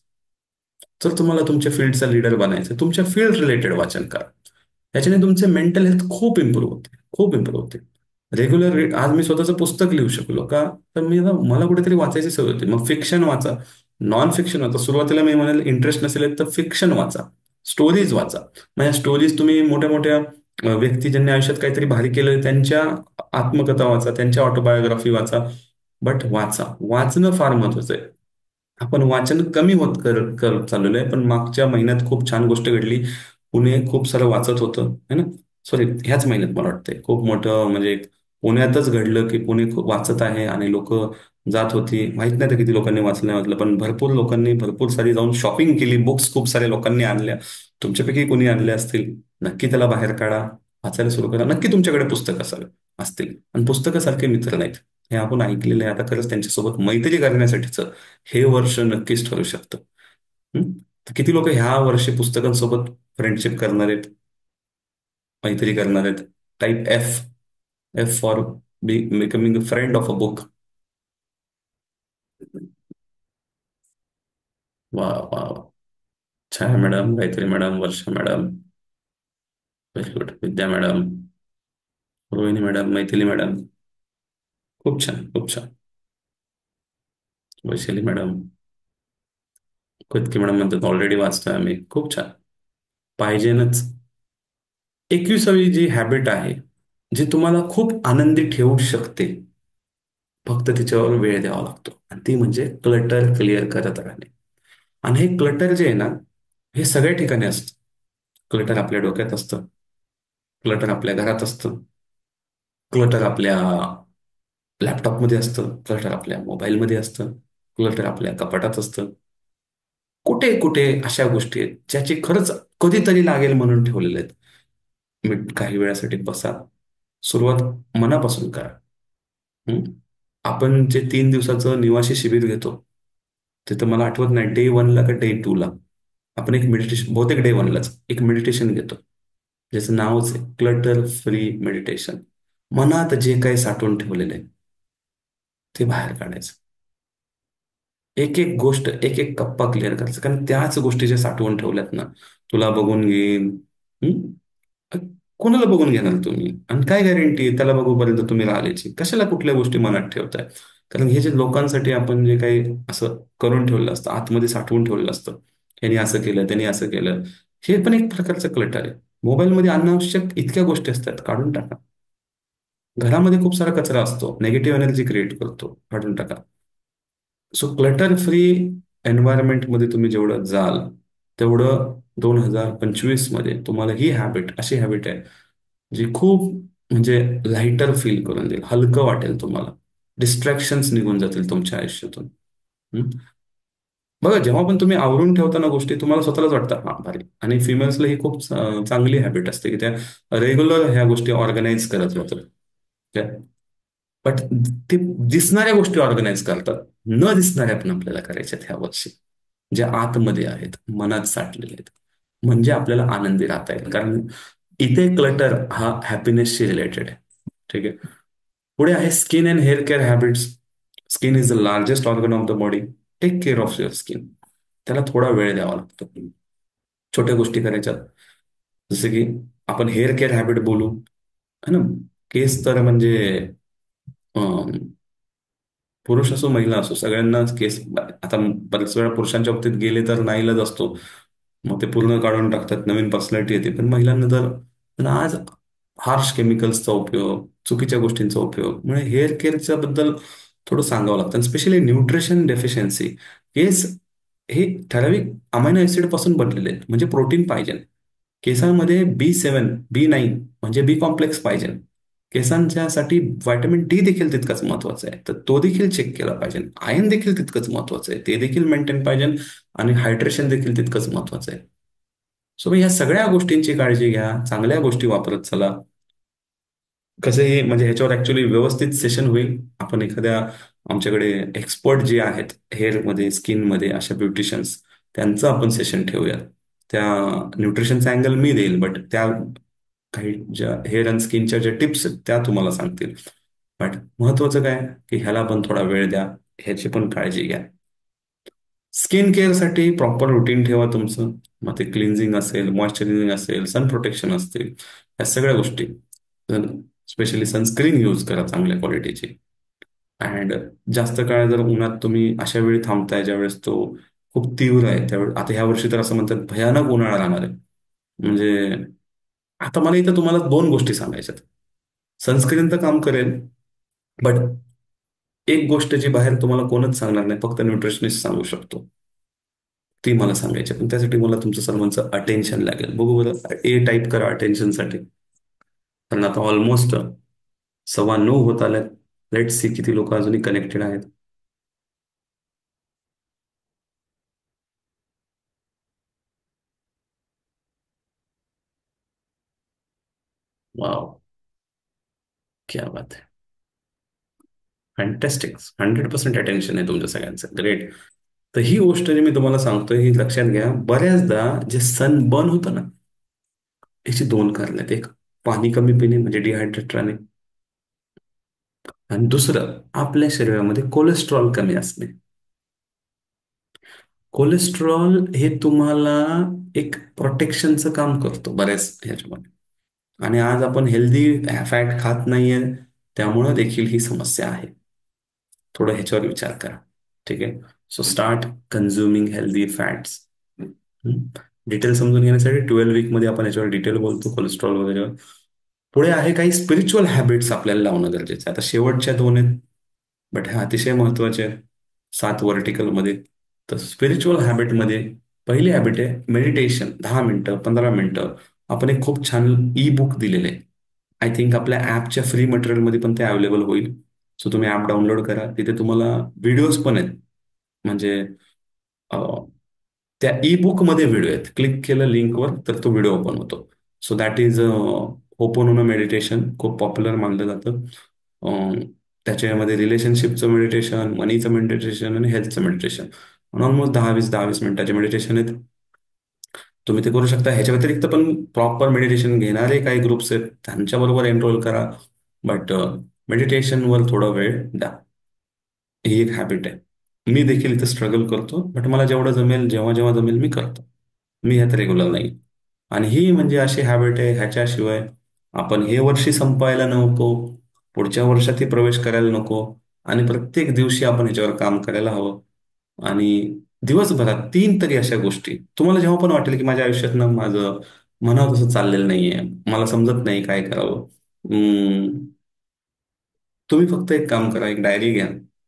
Speaker 1: जर तुम्हाला तुमच्या फील्डचा लीडर बनायचं, तुमच्या फील्ड रिलेटेड वाचन करा. याच्याने तुमचे मेंटल हेल्थ खूप इम्प्रूव्ह होते, खूप इम्प्रूव्ह होते. Regular read. आज मी स्वतःचं पुस्तक लिहू शकलो का? तर मला कुठेतरी वाचायची सवय होती. मग फिक्शन वाचा, नॉन फिक्शन वाचा. सुरुवातीला मी म्हणाल इंटरेस्ट नसेल तर फिक्शन वाचा, स्टोरीज वाचा. मग या स्टोरीज तुम्ही मोठ्या मोठ्या व्यक्ती ज्यांनी आयुष्यात काहीतरी भारी केलं त्यांच्या आत्मकथा वाचा, त्यांच्या ऑटोबायोग्राफी वाचा. बट वाचा, वाचणं फार महत्वाचं आहे. आपण वाचन कमी होत करत करत चाललेलो आहे. पण मागच्या महिन्यात खूप छान गोष्ट घडली. पुणे खूप सारं वाचत होतं है ना. सॉरी, ह्याच महिन्यात मला वाटतंय खूप मोठं म्हणजे पुण्यातच घडलं की पुणे खूप वाचत आहे आणि लोक जात होती. माहित नाही तर किती लोकांनी वाचलं नाही वाचलं, पण भरपूर लोकांनी भरपूर सारी जाऊन शॉपिंग केली. बुक्स खूप साऱ्या लोकांनी आणल्या. तुमच्यापैकी कोणी आणले असतील, नक्की त्याला बाहेर काढा, वाचायला सुरू करा. नक्की तुमच्याकडे पुस्तक असावे असतील. आणि पुस्तकासारखे मित्र नाहीत, हे आपण ऐकलेलं आहे. आता खरंच त्यांच्यासोबत मैत्री करण्यासाठीच हे वर्ष नक्कीच ठरू शकतं. तर किती लोक ह्या वर्षी पुस्तकांसोबत फ्रेंडशिप करणार आहेत, मैत्री करणार आहेत? Type F. F for becoming a friend of a book. वा वा वा. Chhaya madam, Gayatri madam, Varsha madam, very good. Vidya madam, Rohini madam, Maithili madam, खूप छान, खूप छान. वैशाली मॅडम, कोतके मॅडम म्हणतात ऑलरेडी वाचतोय आम्ही. खूप छान. पाहिजेनच. 21वी जी हॅबिट आहे, जी तुम्हाला खूप आनंदी ठेवू शकते, फक्त तिच्यावर वेळ द्यावा लागतो. आणि ती म्हणजे क्लटर क्लिअर करत राहणे. आणि हे क्लटर जे आहे ना, हे सगळ्या ठिकाणी असतं. क्लटर आपल्या डोक्यात असतं, क्लटर आपल्या घरात असतं, क्लटर आपल्या लॅपटॉपमध्ये असतं, क्लटर आपल्या मोबाईलमध्ये असतं, क्लटर आपल्या कपाटात असतं. कुठे कुठे अशा गोष्टी आहेत ज्याची खरंच कधीतरी लागेल म्हणून ठेवलेले आहेत. मी काही वेळासाठी बसा, सुरुवात मनापासून करा. हं? आपण जे 3 दिवसाचं निवासी शिबिर घेतो, तिथं मला आठवत नाही डे 1ला का डे 2ला आपण एक मेडिटेशन, बहुतेक डे 1लाच एक मेडिटेशन घेतो, ज्याचं नावच आहे क्लटर फ्री मेडिटेशन. मनात जे काही साठवून ठेवलेलं आहे ते बाहेर काढायचं. एक एक गोष्ट, एक एक कप्पा क्लिअर करायचा. कारण त्याच गोष्टी ज्या साठवून ठेवल्यात ना, तुला बघून घेईन. कोणाला बघून घेणार तुम्ही? आणि काय गॅरंटी आहे त्याला बघूपर्यंत तुम्ही राहिल्याची? कशाला कुठल्या गोष्टी मनात ठेवताय? कारण हे जे लोकांसाठी आपण जे काही असं करून ठेवलेलं असतं, आतमध्ये साठवून ठेवलेलं असतं, यांनी असं केलं, त्यांनी असं केलं, हे पण एक प्रकारचं क्लटर आहे. मोबाईलमध्ये अनावश्यक इतक्या गोष्टी असतात, काढून टाका. घरामध्ये खूप सारा कचरा असतो, नेगेटिव्ह एनर्जी क्रिएट करतो, काढून टाका. सो क्लटर फ्री एन्व्हायरमेंटमध्ये तुम्ही जेवढं जाल, तेवढं 2025 मध्ये तुम्हाला ही हॅबिट, अशी हॅबिट आहे जी खूप म्हणजे लाइटर फील करून देईल, हलकं वाटेल तुम्हाला. डिस्ट्रॅक्शन्स निघून जातील तुमच्या आयुष्यातून. हं? बघा, जेव्हा पण तुम्ही आवरून ठेवताना गोष्टी, तुम्हाला स्वतःलाच वाटतं हा भारी. आणि फिमेल्सला ही खूप चांगली हॅबिट असते की त्या रेग्युलर ह्या गोष्टी ऑर्गनाईज करत राहतात. बट ते दिसणाऱ्या गोष्टी ऑर्गनाईज करतात, न दिसणाऱ्या पण आपल्याला करायच्यात ह्या वर्षी, ज्या आतमध्ये आहेत, मनात साठलेले आहेत. म्हणजे आपल्याला आनंदी राहता येईल, कारण इथे क्लटर हा हॅपीनेसशी रिलेटेड आहे. ठीक आहे. पुढे आहे skin and hair care habits. Skin is the largest organ of the body. Take care of your skin. त्याला थोडा वेळ द्यावा लागतो. छोट्या गोष्टी करायच्यात. जसे की आपण हेअर केअर हॅबिट बोलू, है ना. केस तर म्हणजे पुरुष असो महिला असो, सगळ्यांनाच केस. आता बऱ्याच वेळा पुरुषांच्या बाबतीत गेले तर नाईलाज असतो, मग ते पूर्ण काढून टाकतात, नवीन पर्सनॅलिटी येते. पण महिलांना तर पण आज हार्श केमिकल्सचा उपयोग, चुकीच्या गोष्टींचा उपयोग मुळे हेअर केअरच्या बद्दल थोडं सांगावं लागतं. Specially nutrition deficiency. केस हे ठराविक अमायनो ऍसिड पासून बनलेले आहेत, म्हणजे प्रोटीन पाहिजे. केसांमध्ये B7, B9 म्हणजे बी कॉम्प्लेक्स पाहिजे. केसांच्यासाठी व्हिटॅमिन डी देखील तितकंच महत्वाचं आहे, तर तो देखील चेक केला पाहिजे. आयर्न देखील तितकंच महत्वाचं आहे, ते देखील मेंटेन पाहिजे. आणि हायड्रेशन देखील तितकंच महत्वाचं आहे. सो या सगळ्या गोष्टींची काळजी घ्या, चांगल्या गोष्टी वापरत चला. कसं हे म्हणजे ह्याच्यावर ऍक्च्युली व्यवस्थित सेशन होईल. आपण एखाद्या, आमच्याकडे एक्सपर्ट जे आहेत हेअरमध्ये, स्किनमध्ये, अशा ब्युटिशियन्स, त्यांचं आपण सेशन ठेवूया. त्या न्यूट्रिशनचा अँगल मी देईल, बट त्या काही ज्या हेअर अँड स्किनच्या ज्या टिप्स आहेत त्या तुम्हाला सांगतील. बट महत्वाचं काय की ह्याला पण थोडा वेळ द्या, ह्याची पण काळजी घ्या. स्किन केअरसाठी प्रॉपर रुटीन ठेवा तुमचं. मग ते क्लिन्झिंग असेल, मॉइश्चरायझिंग असेल, सन प्रोटेक्शन असतील, या सगळ्या गोष्टी. स्पेशली सनस्क्रीन यूज करा चांगल्या क्वालिटीची. अँड जास्त काळ जर उन्हात तुम्ही अशा वेळी थांबताय ज्यावेळेस तो खूप तीव्र आहे, त्यावेळी आता ह्या वर्षी तर असं म्हणतात भयानक उन्हाळा राहणार आहे. म्हणजे आता मला इथं तुम्हाला दोन गोष्टी सांगायच्यात. सनस्क्रीन तर काम करेल, बट एक गोष्ट जी बाहेर तुम्हाला कोणच सांगणार नाही, फक्त न्यूट्रिशनिस्ट सांगू शकतो, ती मला सांगायची. पण त्यासाठी मला तुमचं सर्वांचं अटेन्शन लागेल. बघू बरं, ए टाईप करा अटेन्शनसाठी. कारण आता ऑलमोस्ट 9:15 होत आल्यात. लेट सी किती लोक अजूनही कनेक्टेड आहेत. वाव, क्या बात है. फॅन्टॅस्टिक. 100% अटेन्शन आहे तुमच्या सगळ्यांचं. ग्रेट. तर ही गोष्ट जी मी तुम्हाला सांगतोय ही लक्षात घ्या. बऱ्याचदा जे सन बर्न होतं ना, याची दोन कारण आहेत. एक, पाणी कमी पिणे म्हणजे डिहायड्रेट राहणे. आणि दुसरं, आपल्या शरीरामध्ये कोलेस्ट्रॉल कमी असणे. कोलेस्ट्रॉल हे तुम्हाला एक प्रोटेक्शनचं काम करतो बऱ्याच ह्याच्यामध्ये. आणि आज आपण हेल्दी फॅट खात नाहीये, त्यामुळं देखील ही समस्या आहे. थोडं ह्याच्यावर विचार करा. ठीक आहे. So start consuming healthy fats. Detail समजून घेण्यासाठी 12 वीक मध्ये आपण याच्यावर डिटेल बोलतो, कोलेस्ट्रॉल वगैरे. पुढे आहे काही स्पिरिच्युअल हॅबिट्स आपल्याला लावणं गरजेचं आहे. आता शेवटच्या दोन आहेत, बट ह्या अतिशय महत्वाचे आहेत 7 वर्टिकलमध्ये. तर स्पिरिच्युअल हॅबिटमध्ये पहिली हॅबिट आहे मेडिटेशन. 10 मिनिटं, 15 मिनिटं. आपण एक खूप छान ई बुक दिलेलं आहे. आय थिंक आपल्या ॲपच्या फ्री मटेरियलमध्ये पण ते अवेलेबल होईल. सो तुम्ही ॲप डाउनलोड करा, तिथे तुम्हाला व्हिडिओज पण आहेत. म्हणजे त्या ई बुकमध्ये व्हिडिओ आहेत. क्लिक केलं लिंकवर तर तो व्हिडिओ ओपन होतो. So that is open meditation. खूप पॉप्युलर मानलं जातं. अं, त्याच्यामध्ये रिलेशनशिपचं मेडिटेशन, मनीचं मेडिटेशन आणि हेल्थचं मेडिटेशन. ऑलमोस्ट 10-20 मिनिटाचे मेडिटेशन आहेत. तुम्ही ते करू शकता. ह्याच्या व्यतिरिक्त पण प्रॉपर मेडिटेशन घेणारे काही ग्रुप्स आहेत, त्यांच्याबरोबर एनरोल करा. बट मेडिटेशनवर थोडा वेळ द्या. ही एक हॅबिट आहे. मी देखील इथं स्ट्रगल करतो, बट मला जेवढं जमेल, जेव्हा जेव्हा जमेल मी करतो. मी ह्यात रेग्युलर नाही. आणि ही म्हणजे अशी हॅबिट आहे, ह्याच्याशिवाय आपण हे वर्षी संपायला नको, पुढच्या वर्षातही प्रवेश करायला नको. आणि प्रत्येक दिवशी आपण ह्याच्यावर काम करायला हवं. आणि दिवसभरात तीन तरी अशा गोष्टी तुम्हाला जेव्हा पण वाटेल की माझ्या आयुष्यात ना माझं मनावर तसं चाललेलं नाहीये, मला समजत नाही काय करावं. तुम्ही फक्त एक काम करा, एक डायरी घ्या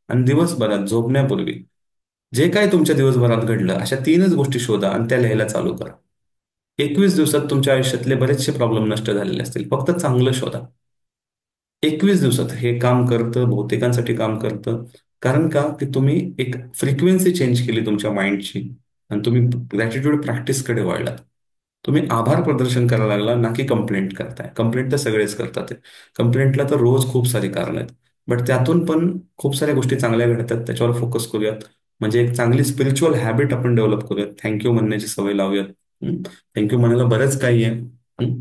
Speaker 1: आणि दिवसभरात झोपण्यापूर्वी जे काय तुमच्या दिवसभरात घडलं अशा तीनच गोष्टी शोधा आणि त्या लिहायला चालू करा. 21 दिवसात तुमच्या आयुष्यातले बरेचसे प्रॉब्लेम नष्ट झालेले असतील. फक्त चांगलं शोधा. 21 दिवसात हे काम करतं, बहुतेकांसाठी काम करतं. कारण का की तुम्ही एक फ्रिक्वेन्सी चेंज केली तुमच्या माइंडची आणि तुम्ही ग्रॅटिट्यूड प्रॅक्टिसकडे वळलात. तुम्ही आभार प्रदर्शन करायला लागला ना की कंप्लेंट करताय. कंप्लेंट तर सगळेच करतात. कंप्लेंटला तर रोज खूप सारी कारणं आहेत. बट त्यातून पण खूप साऱ्या गोष्टी चांगल्या घडतात, त्याच्यावर फोकस करूयात. म्हणजे एक चांगली स्पिरिच्युअल हॅबिट आपण डेव्हलप करूयात. थँक्यू म्हणण्याची सवय लावूयात. थँक्यू म्हणायला बरंच काही आहे.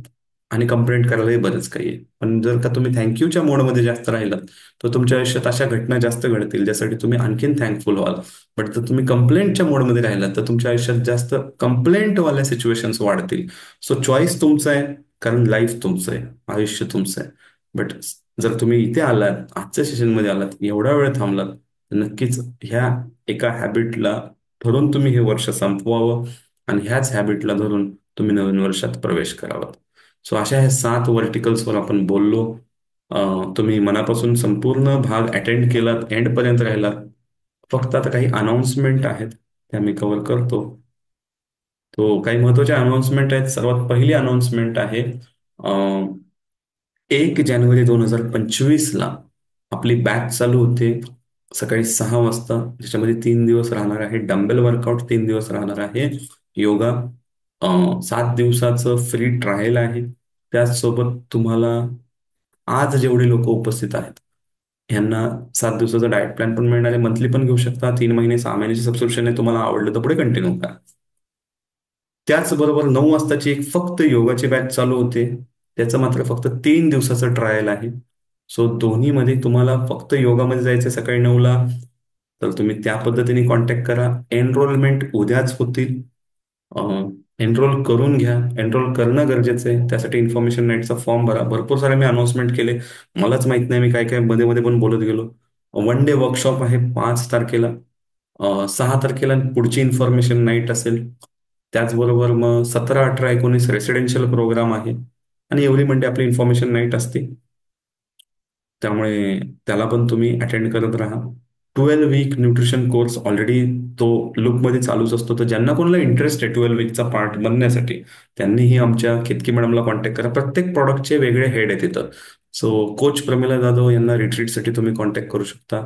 Speaker 1: आणि कंप्लेंट करायलाही बरंच काही आहे. पण जर का तुम्ही थँक्यूच्या मोडमध्ये जास्त राहिलात तर तुमच्या आयुष्यात अशा घटना जास्त घडतील ज्यासाठी तुम्ही आणखीन थँकफुल व्हाल. बट जर तुम्ही कंप्लेंटच्या मोडमध्ये राहिलात तर तुमच्या आयुष्यात जास्त कंप्लेंटवाल्या सिच्युएशन्स वाढतील. सो चॉईस तुमचं आहे, कारण लाईफ तुमचं आहे, आयुष्य तुमचं आहे. बट जर तुम्ही इथे आलात, आजच्या सेशनमध्ये आलात, एवढा वेळ थांबलात, तर नक्कीच ह्या एका हॅबिटला धरून तुम्ही हे वर्ष संपवावं आणि ह्याच हॅबिटला धरून तुम्ही नवीन वर्षात प्रवेश करावा. सो अशा ह्या 7 व्हर्टिकल्सवर आपण बोललो. तुम्ही मनापासून संपूर्ण भाग अटेंड केलात, एंडपर्यंत राहिलात. फक्त आता काही अनाउन्समेंट आहेत त्या मी कव्हर करतो. तो काही महत्वाच्या अनाउन्समेंट आहेत. सर्वात पहिली अनाउन्समेंट आहे, 1 जानेवारी 2025ला आपली बॅच चालू होते सकाळी 6 वाजता, ज्याच्यामध्ये 3 दिवस राहणार आहे डंबेल वर्कआउट, 3 दिवस राहणार आहे योगा, 7 दिवसाचं फ्री ट्रायल आहे. त्याचसोबत तुम्हाला आज जेवढे लोक उपस्थित आहेत ह्यांना 7 दिवसाचा डाएट प्लॅन पण मिळणार आहे. मंथली पण घेऊ शकता, 3 महिने 6 महिन्याची सबस्क्रिप्शन आहे. तुम्हाला आवडलं तर पुढे कंटिन्यू करा. त्याचबरोबर 9 वाजताची एक फक्त योगाची बॅच चालू होते. त्याचं मात्र फक्त 3 दिवसाचं ट्रायल आहे. सो दोन्हीमध्ये तुम्हाला फक्त योगामध्ये जायचं सकाळी 9ला, तर तुम्ही त्या पद्धतीने कॉन्टॅक्ट करा. एनरोलमेंट उद्याच होतील. एनरोल करून घ्या. एनरोल करणं गरजेचं आहे. त्यासाठी इन्फॉर्मेशन नाईटचा फॉर्म भरा. भरपूर सारे मी अनाउन्समेंट केले. मलाच माहित नाही मी काय काय मध्ये मध्ये पण बोलत गेलो. 1 डे वर्कशॉप आहे 5 तारखेला. 6 तारखेला पुढची इन्फॉर्मेशन नाईट असेल. त्याचबरोबर मग 17, 18, 19 रेसिडेन्शियल प्रोग्राम आहे आणि एव्हरी मंडे आपली इन्फॉर्मेशन नाईट असते. त्यामुळे त्याला पण तुम्ही अटेंड करत राहा. 12 वीक न्यूट्रिशन कोर्स ऑलरेडी तो लूपमध्ये चालूच असतो. तर ज्यांना कोणाला इंटरेस्ट आहे 12 वीकचा पार्ट बनण्यासाठी त्यांनीही आमच्या केतकी मॅडमला कॉन्टॅक्ट करा. प्रत्येक प्रॉडक्टचे वेगळे हेड आहेत तिथं. सो कोच प्रमिला जाधव यांना रिट्रीटसाठी तुम्ही कॉन्टॅक्ट करू शकता.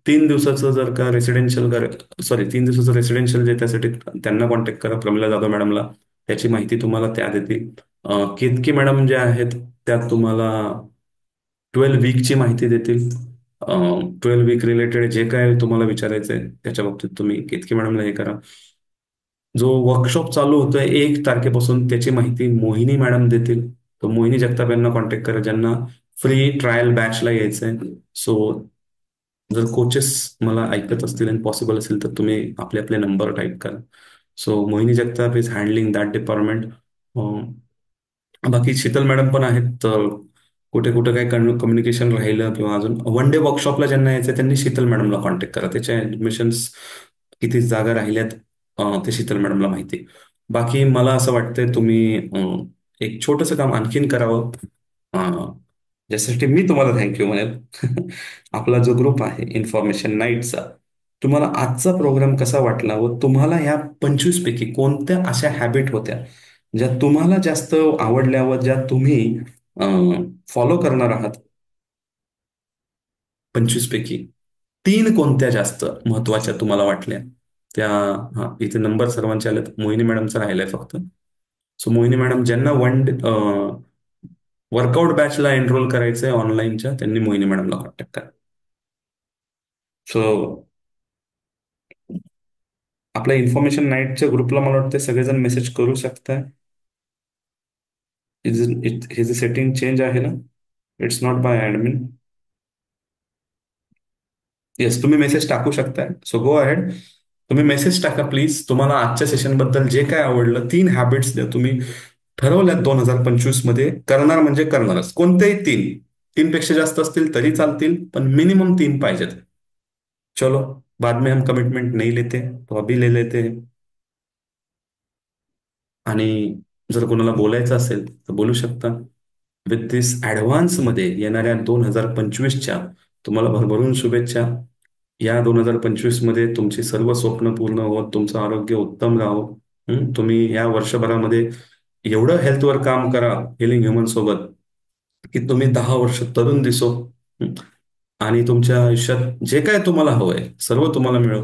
Speaker 1: 3 दिवसाचं जर का रेसिडेन्शियल, सॉरी 3 दिवसाचं रेसिडेन्शियल जे त्यासाठी त्यांना कॉन्टॅक्ट करा प्रमिला जाधव मॅडमला. त्याची माहिती तुम्हाला त्या देतील. केतकी मॅडम ज्या आहेत त्या तुम्हाला 12 वीकची माहिती देतील. 12 वीक रिलेटेड जे काय तुम्हाला विचारायचं आहे त्याच्या बाबतीत तुम्ही केतकी मॅडमला हे करा. जो वर्कशॉप चालू होतोय 1 तारखेपासून त्याची माहिती मोहिनी मॅडम देतील. तर मोहिनी जगताप यांना कॉन्टॅक्ट करा ज्यांना फ्री ट्रायल बॅचला यायचंय. सो जर कोचेस मला ऐकत असतील आणि पॉसिबल असेल तर तुम्ही आपले आपले नंबर टाईप करा. So Mohini Jagtap is handling that department. बाकी शीतल मॅडम पण आहेत. तर कुठे कुठे काय कम्युनिकेशन राहिलं किंवा अजून 1 डे वर्कशॉपला ज्यांना यायचं त्यांनी शीतल मॅडमला कॉन्टॅक्ट करा. त्याच्या ऍडमिशन्स किती जागा राहिल्यात ते शीतल मॅडमला माहिती. बाकी मला असं वाटतंय तुम्ही एक छोटंसं काम आणखीन करावं. अं, ज्यासाठी मी तुम्हाला थँक्यू म्हणेल. आपला जो ग्रुप आहे इन्फॉर्मेशन नाईटचा, तुम्हाला आजचा प्रोग्राम कसा वाटला व तुम्हाला ह्या 25 पैकी कोणत्या अशा हॅबिट होत्या ज्या तुम्हाला जास्त आवडल्या व ज्या तुम्ही फॉलो करणार आहात. 25 पैकी 3 कोणत्या जास्त महत्वाच्या तुम्हाला वाटल्या त्या. हा इथे नंबर सर्वांचे आलेत. मोहिनी मॅडमचा राहिलाय फक्त. सो मोहिनी मॅडम ज्यांना वर्कआउट बॅचला एनरोल करायचंय ऑनलाईनच्या त्यांनी मोहिनी मॅडमला कॉन्टॅक्ट करा. सो आपल्या इन्फॉर्मेशन नाईटच्या ग्रुपला मला वाटतं सगळेजण मेसेज करू शकताय. हे जे सेटिंग चेंज आहे ना, it's not by admin. Yes, तुम्ही मेसेज टाकू शकताय. So go ahead. तुम्ही मेसेज टाका प्लीज. तुम्हाला आजच्या सेशन बद्दल जे काय आवडलं, 3 हॅबिट्स द्या. तुम्ही ठरवल्यात 2025 मध्ये करणार म्हणजे करणारच. कोणतेही 3, 3 पेक्षा जास्त असतील तरी चालतील पण मिनिमम 3 पाहिजेत. चलो. बाद में हम कमिटमेंट नहीं लेते तो अभी ले लेते हैं. आणि जर कोणाला बोलायचं असेल तर बोलू शकता. विथ दिस ॲडव्हान्समध्ये येणाऱ्या 2025च्या तुम्हाला भरभरून शुभेच्छा. या 2025मध्ये तुमची सर्व स्वप्न पूर्ण होत, तुमचं आरोग्य उत्तम राहो. तुम्ही या वर्षभरामध्ये एवढं हेल्थवर काम करा हिलिंग ह्युमन सोबत, की तुम्ही 10 वर्ष तरुण दिसो. हं? आणि तुमच्या आयुष्यात जे काय तुम्हाला हवंय सर्व तुम्हाला मिळो,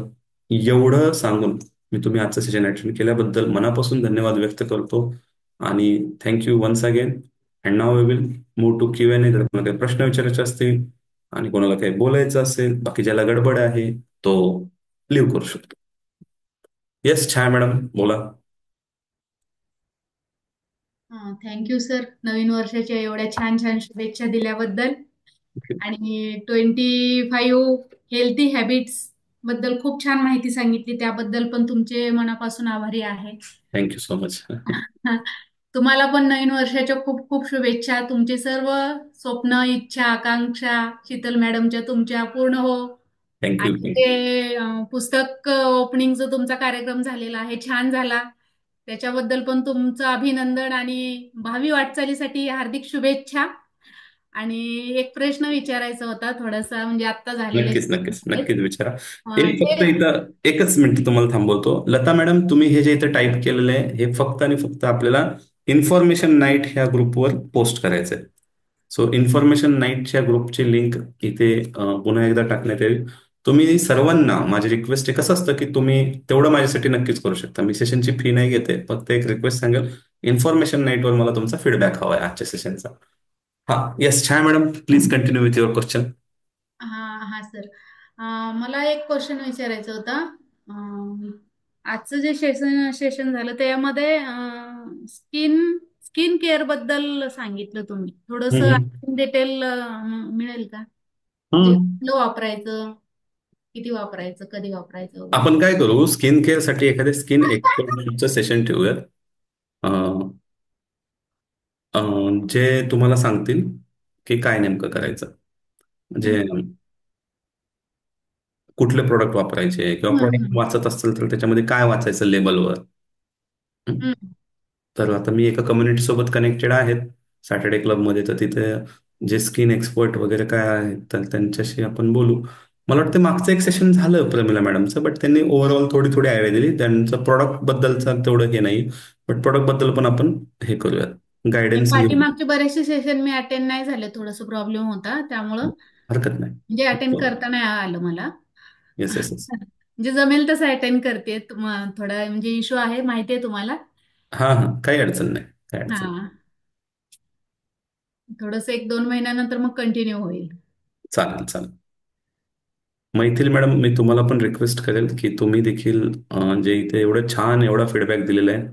Speaker 1: एवढं सांगून मी तुम्ही आजचं सेशन अटेंड केल्याबद्दल मनापासून धन्यवाद व्यक्त करतो. आणि thank you once again. And now we will move to Q&A. जर कोणाला काही प्रश्न विचारायचे असतील आणि कोणाला काही बोलायचं असेल, बाकी ज्याला गडबड आहे तो लिव्ह करू शकतो. येस छाया मॅडम बोला.
Speaker 2: थँक्यू सर, नवीन वर्षाच्या एवढ्या छान छान शुभेच्छा दिल्याबद्दल. आणि 25 हेल्थी हॅबिट्स बद्दल खूप छान माहिती सांगितली, त्याबद्दल पण तुमचे मनापासून आभारी आहे.
Speaker 1: Thank you so much.
Speaker 2: तुम्हाला पण नवीन वर्षाच्या खूप खूप शुभेच्छा. तुमचे सर्व स्वप्न, इच्छा, आकांक्षा शीतल मॅडमच्या तुमच्या पूर्ण हो.
Speaker 1: थँक्यू
Speaker 2: आणि
Speaker 1: थँक्यू.
Speaker 2: ते पुस्तक ओपनिंगचा तुमचा कार्यक्रम झालेला आहे, छान झाला. त्याच्याबद्दल पण तुमचं अभिनंदन आणि भावी वाटचालीसाठी हार्दिक शुभेच्छा. आणि एक प्रश्न विचारायचा होता थोडासा, म्हणजे आता झालेले
Speaker 1: नक्कीच नक्कीच नक्कीच विचारा. एक फक्त
Speaker 2: ते
Speaker 1: इथं एकच मिनिट तुम्हाला थांबवतो. लता मॅडम, तुम्ही हे जे इथं टाईप केलेलं आहे हे फक्त आणि फक्त आपल्याला इन्फॉर्मेशन नाईट ह्या ग्रुपवर पोस्ट करायचं आहे. सो इन्फॉर्मेशन नाईटच्या ग्रुपची लिंक इथे पुन्हा एकदा टाकण्यात येईल. तुम्ही सर्वांना माझी रिक्वेस्ट आहे, कसं असतं की तुम्ही तेवढं माझ्यासाठी नक्कीच करू शकता. मी सेशनची फी नाही घेते, फक्त एक रिक्वेस्ट सांगेल, इन्फॉर्मेशन नाईटवर मला तुमचा फीडबॅक हवा आहे आजच्या सेशनचा. हा yes Chhaya madam, please continue with your question.
Speaker 2: हा हा सर, मला एक क्वेश्चन विचारायचं होतं. आजचं जे सेशन झालं त्यामध्ये स्किन स्किन केअर बद्दल सांगितलं तुम्ही, थोडस डिटेल मिळेल का? म्हणजे
Speaker 1: हम्म.
Speaker 2: कुठलं वापरायचं, किती वापरायचं, कधी वापरायचं वगैरे.
Speaker 1: आपण काय करू, स्किन केअर साठी एखाद्या स्किन एक्सपर्टचं सेशन ठेवूयात. अं, जे तुम्हाला सांगतील की काय नेमकं करायचं. म्हणजे
Speaker 2: हम्म,
Speaker 1: कुठले प्रोडक्ट वापरायचे, किंवा प्रोडक्ट
Speaker 2: हम्म,
Speaker 1: वाचत असेल तर त्याच्यामध्ये काय वाचायचं लेबलवर.
Speaker 2: हम्म,
Speaker 1: तर आता मी एका कम्युनिटी सोबत कनेक्टेड आहेत सॅटर्डे क्लबमध्ये, तर तिथे जे स्किन एक्सपर्ट वगैरे काय आहेत तर त्यांच्याशी आपण बोलू. मला वाटतं मागचं एक सेशन झालं प्रमिला मॅडमचं, बट त्यांनी ओव्हरऑल थोडी थोडी आयडिया दिली. त्यांचं प्रॉडक्ट बद्दलचं तेवढं हे नाही, बट प्रॉडक्ट बद्दल पण आपण हे करूयात,
Speaker 2: ते
Speaker 1: गायडन्स घेऊ.
Speaker 2: पाठीमागचे बरेचसे सेशन मी अटेंड नाही झाले, थोडस प्रॉब्लेम होता त्यामुळं,
Speaker 1: हरकत नाही.
Speaker 2: म्हणजे अटेंड करता नाही आलं मला.
Speaker 1: Yes yes yes.
Speaker 2: म्हणजे जमेल तसं अटेंड करते. थोडा म्हणजे इश्यू आहे, माहिती आहे तुम्हाला.
Speaker 1: हां हां, काही अडचण नाही, काही अडचण नाही.
Speaker 2: हा, थोडस 1-2 महिन्यानंतर मग कंटिन्यू होईल.
Speaker 1: चालेल चालेल. मैथिली मॅडम, मी तुम्हाला पण रिक्वेस्ट करेल की तुम्ही देखील जे इथे एवढं छान एवढा फीडबॅक दिलेला आहे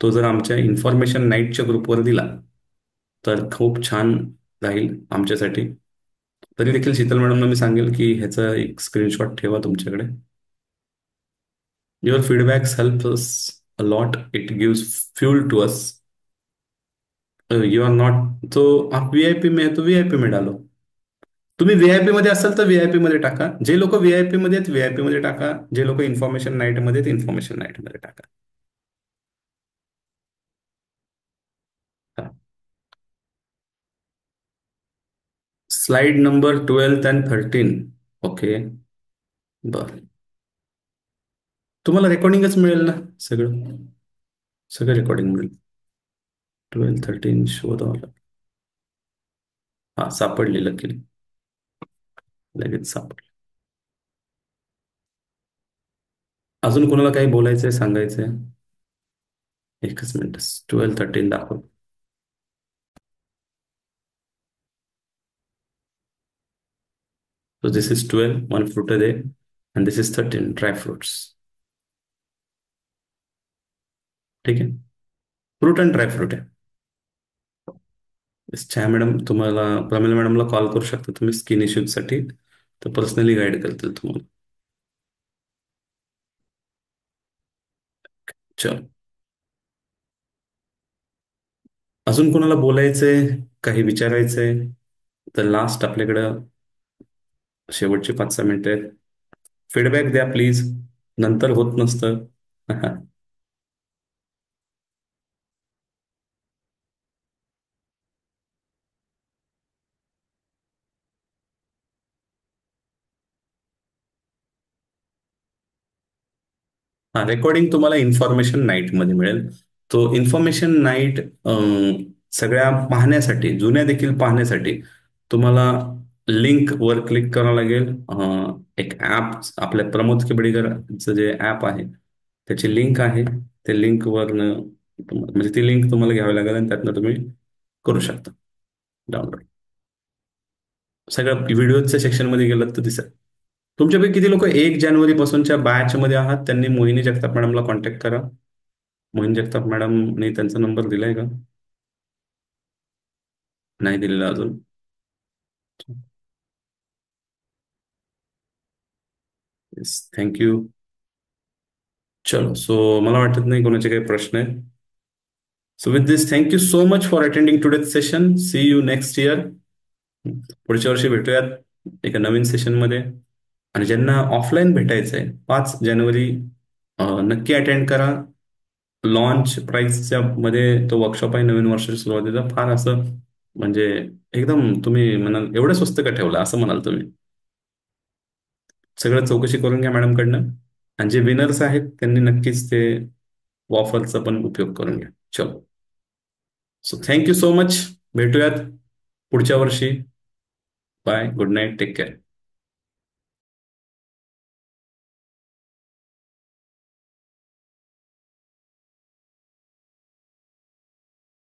Speaker 1: तो जर आमच्या इन्फॉर्मेशन नाईटच्या ग्रुपवर दिला तर खूप छान राहील आमच्यासाठी. तरी देखील शीतल मॅडमला मी सांगेल की ह्याचा एक स्क्रीनशॉट ठेवा तुमच्याकडे. Your feedbacks help us a lot, it gives fuel to us. You are not, तो आप VIP में है तो VIP में डालो. तुम्ही VIP मध्ये असाल तर VIP मध्ये टाका. जे लोक VIP मध्ये आहेत VIP मध्ये टाका. जे लोक इन्फॉर्मेशन नाईट मध्ये आहेत इन्फॉर्मेशन नाईट मध्ये टाका. Slide number 12 and 13. ओके, बरं. तुम्हाला रेकॉर्डिंगच मिळेल ना सगळं, सगळं रेकॉर्डिंग मिळेल. 12-13 शोध मला. हा सापडली, लकीली लगेच सापडली. अजून कोणाला काही बोलायचंय सांगायचंय? एकच मिनिट, 12-13 दाखव. So this is 12, one fruit a day, and this is 13, dry fruits. ठीक आहे, फ्रूट अँड ड्राय फ्रूट आहे. Yes, छाया मॅडम तुम्हाला प्रमिला मॅडमला कॉल करू शकता तुम्ही स्किन इश्यूजसाठी, तर पर्सनली गाईड करतील तुम्हाला. चल, अजून कोणाला बोलायचंय, काही विचारायचंय तर लास्ट आपल्याकडं शेवटची 5-6 मिनिटं आहेत. फीडबॅक द्या प्लीज. नंतर होत नसतं. हा, रेकॉर्डिंग तुम्हाला इन्फॉर्मेशन नाईटमध्ये मिळेल. तो इन्फॉर्मेशन नाईट सगळ्या पाहण्यासाठी, जुन्या देखील पाहण्यासाठी तुम्हाला लिंक वर क्लिक करावं लागेल. एक ॲप, आपल्या प्रमोद खेबडीकरचं जे ॲप आहे त्याची लिंक आहे. त्या लिंकवरनं म्हणजे ती लिंक तुम्हाला घ्यावी लागेल आणि त्यातनं तुम्ही करू शकता डाउनलोड. सगळं व्हिडिओच्या सेक्शनमध्ये गेलं तर दिसेल. तुमच्यापैकी किती लोक 1 जानेवारी पासूनच्या बॅचमध्ये आहात त्यांनी मोहिनी जगताप मॅडमला कॉन्टॅक्ट करा. मोहिनी जगताप मॅडमने त्यांचा नंबर दिलाय का? नाही दिलेला अजून. Yes, thank you. चलो, सो मला वाटत नाही कोणाचे काही प्रश्न आहेत. So with this, thank you so much for attending today's session. See you next year. पुढच्या वर्षी भेटूयात एका नवीन सेशनमध्ये. आणि ज्यांना ऑफलाईन भेटायचं आहे 5 जानेवारी नक्की अटेंड करा. लॉन्च प्राईजच्या मध्ये तो वर्कशॉप आहे नवीन वर्षाच्या सुरुवातीचा. फार असं म्हणजे एकदम तुम्ही म्हणाल एवढं स्वस्त का ठेवलं असं म्हणाल तुम्ही. सगळं चौकशी करून घ्या मॅडमकडनं. आणि जे विनर्स आहेत त्यांनी नक्कीच ते ऑफरचा पण उपयोग करून घ्या. चलो, सो थँक्यू सो मच. भेटूयात पुढच्या वर्षी. Bye, good night, take care.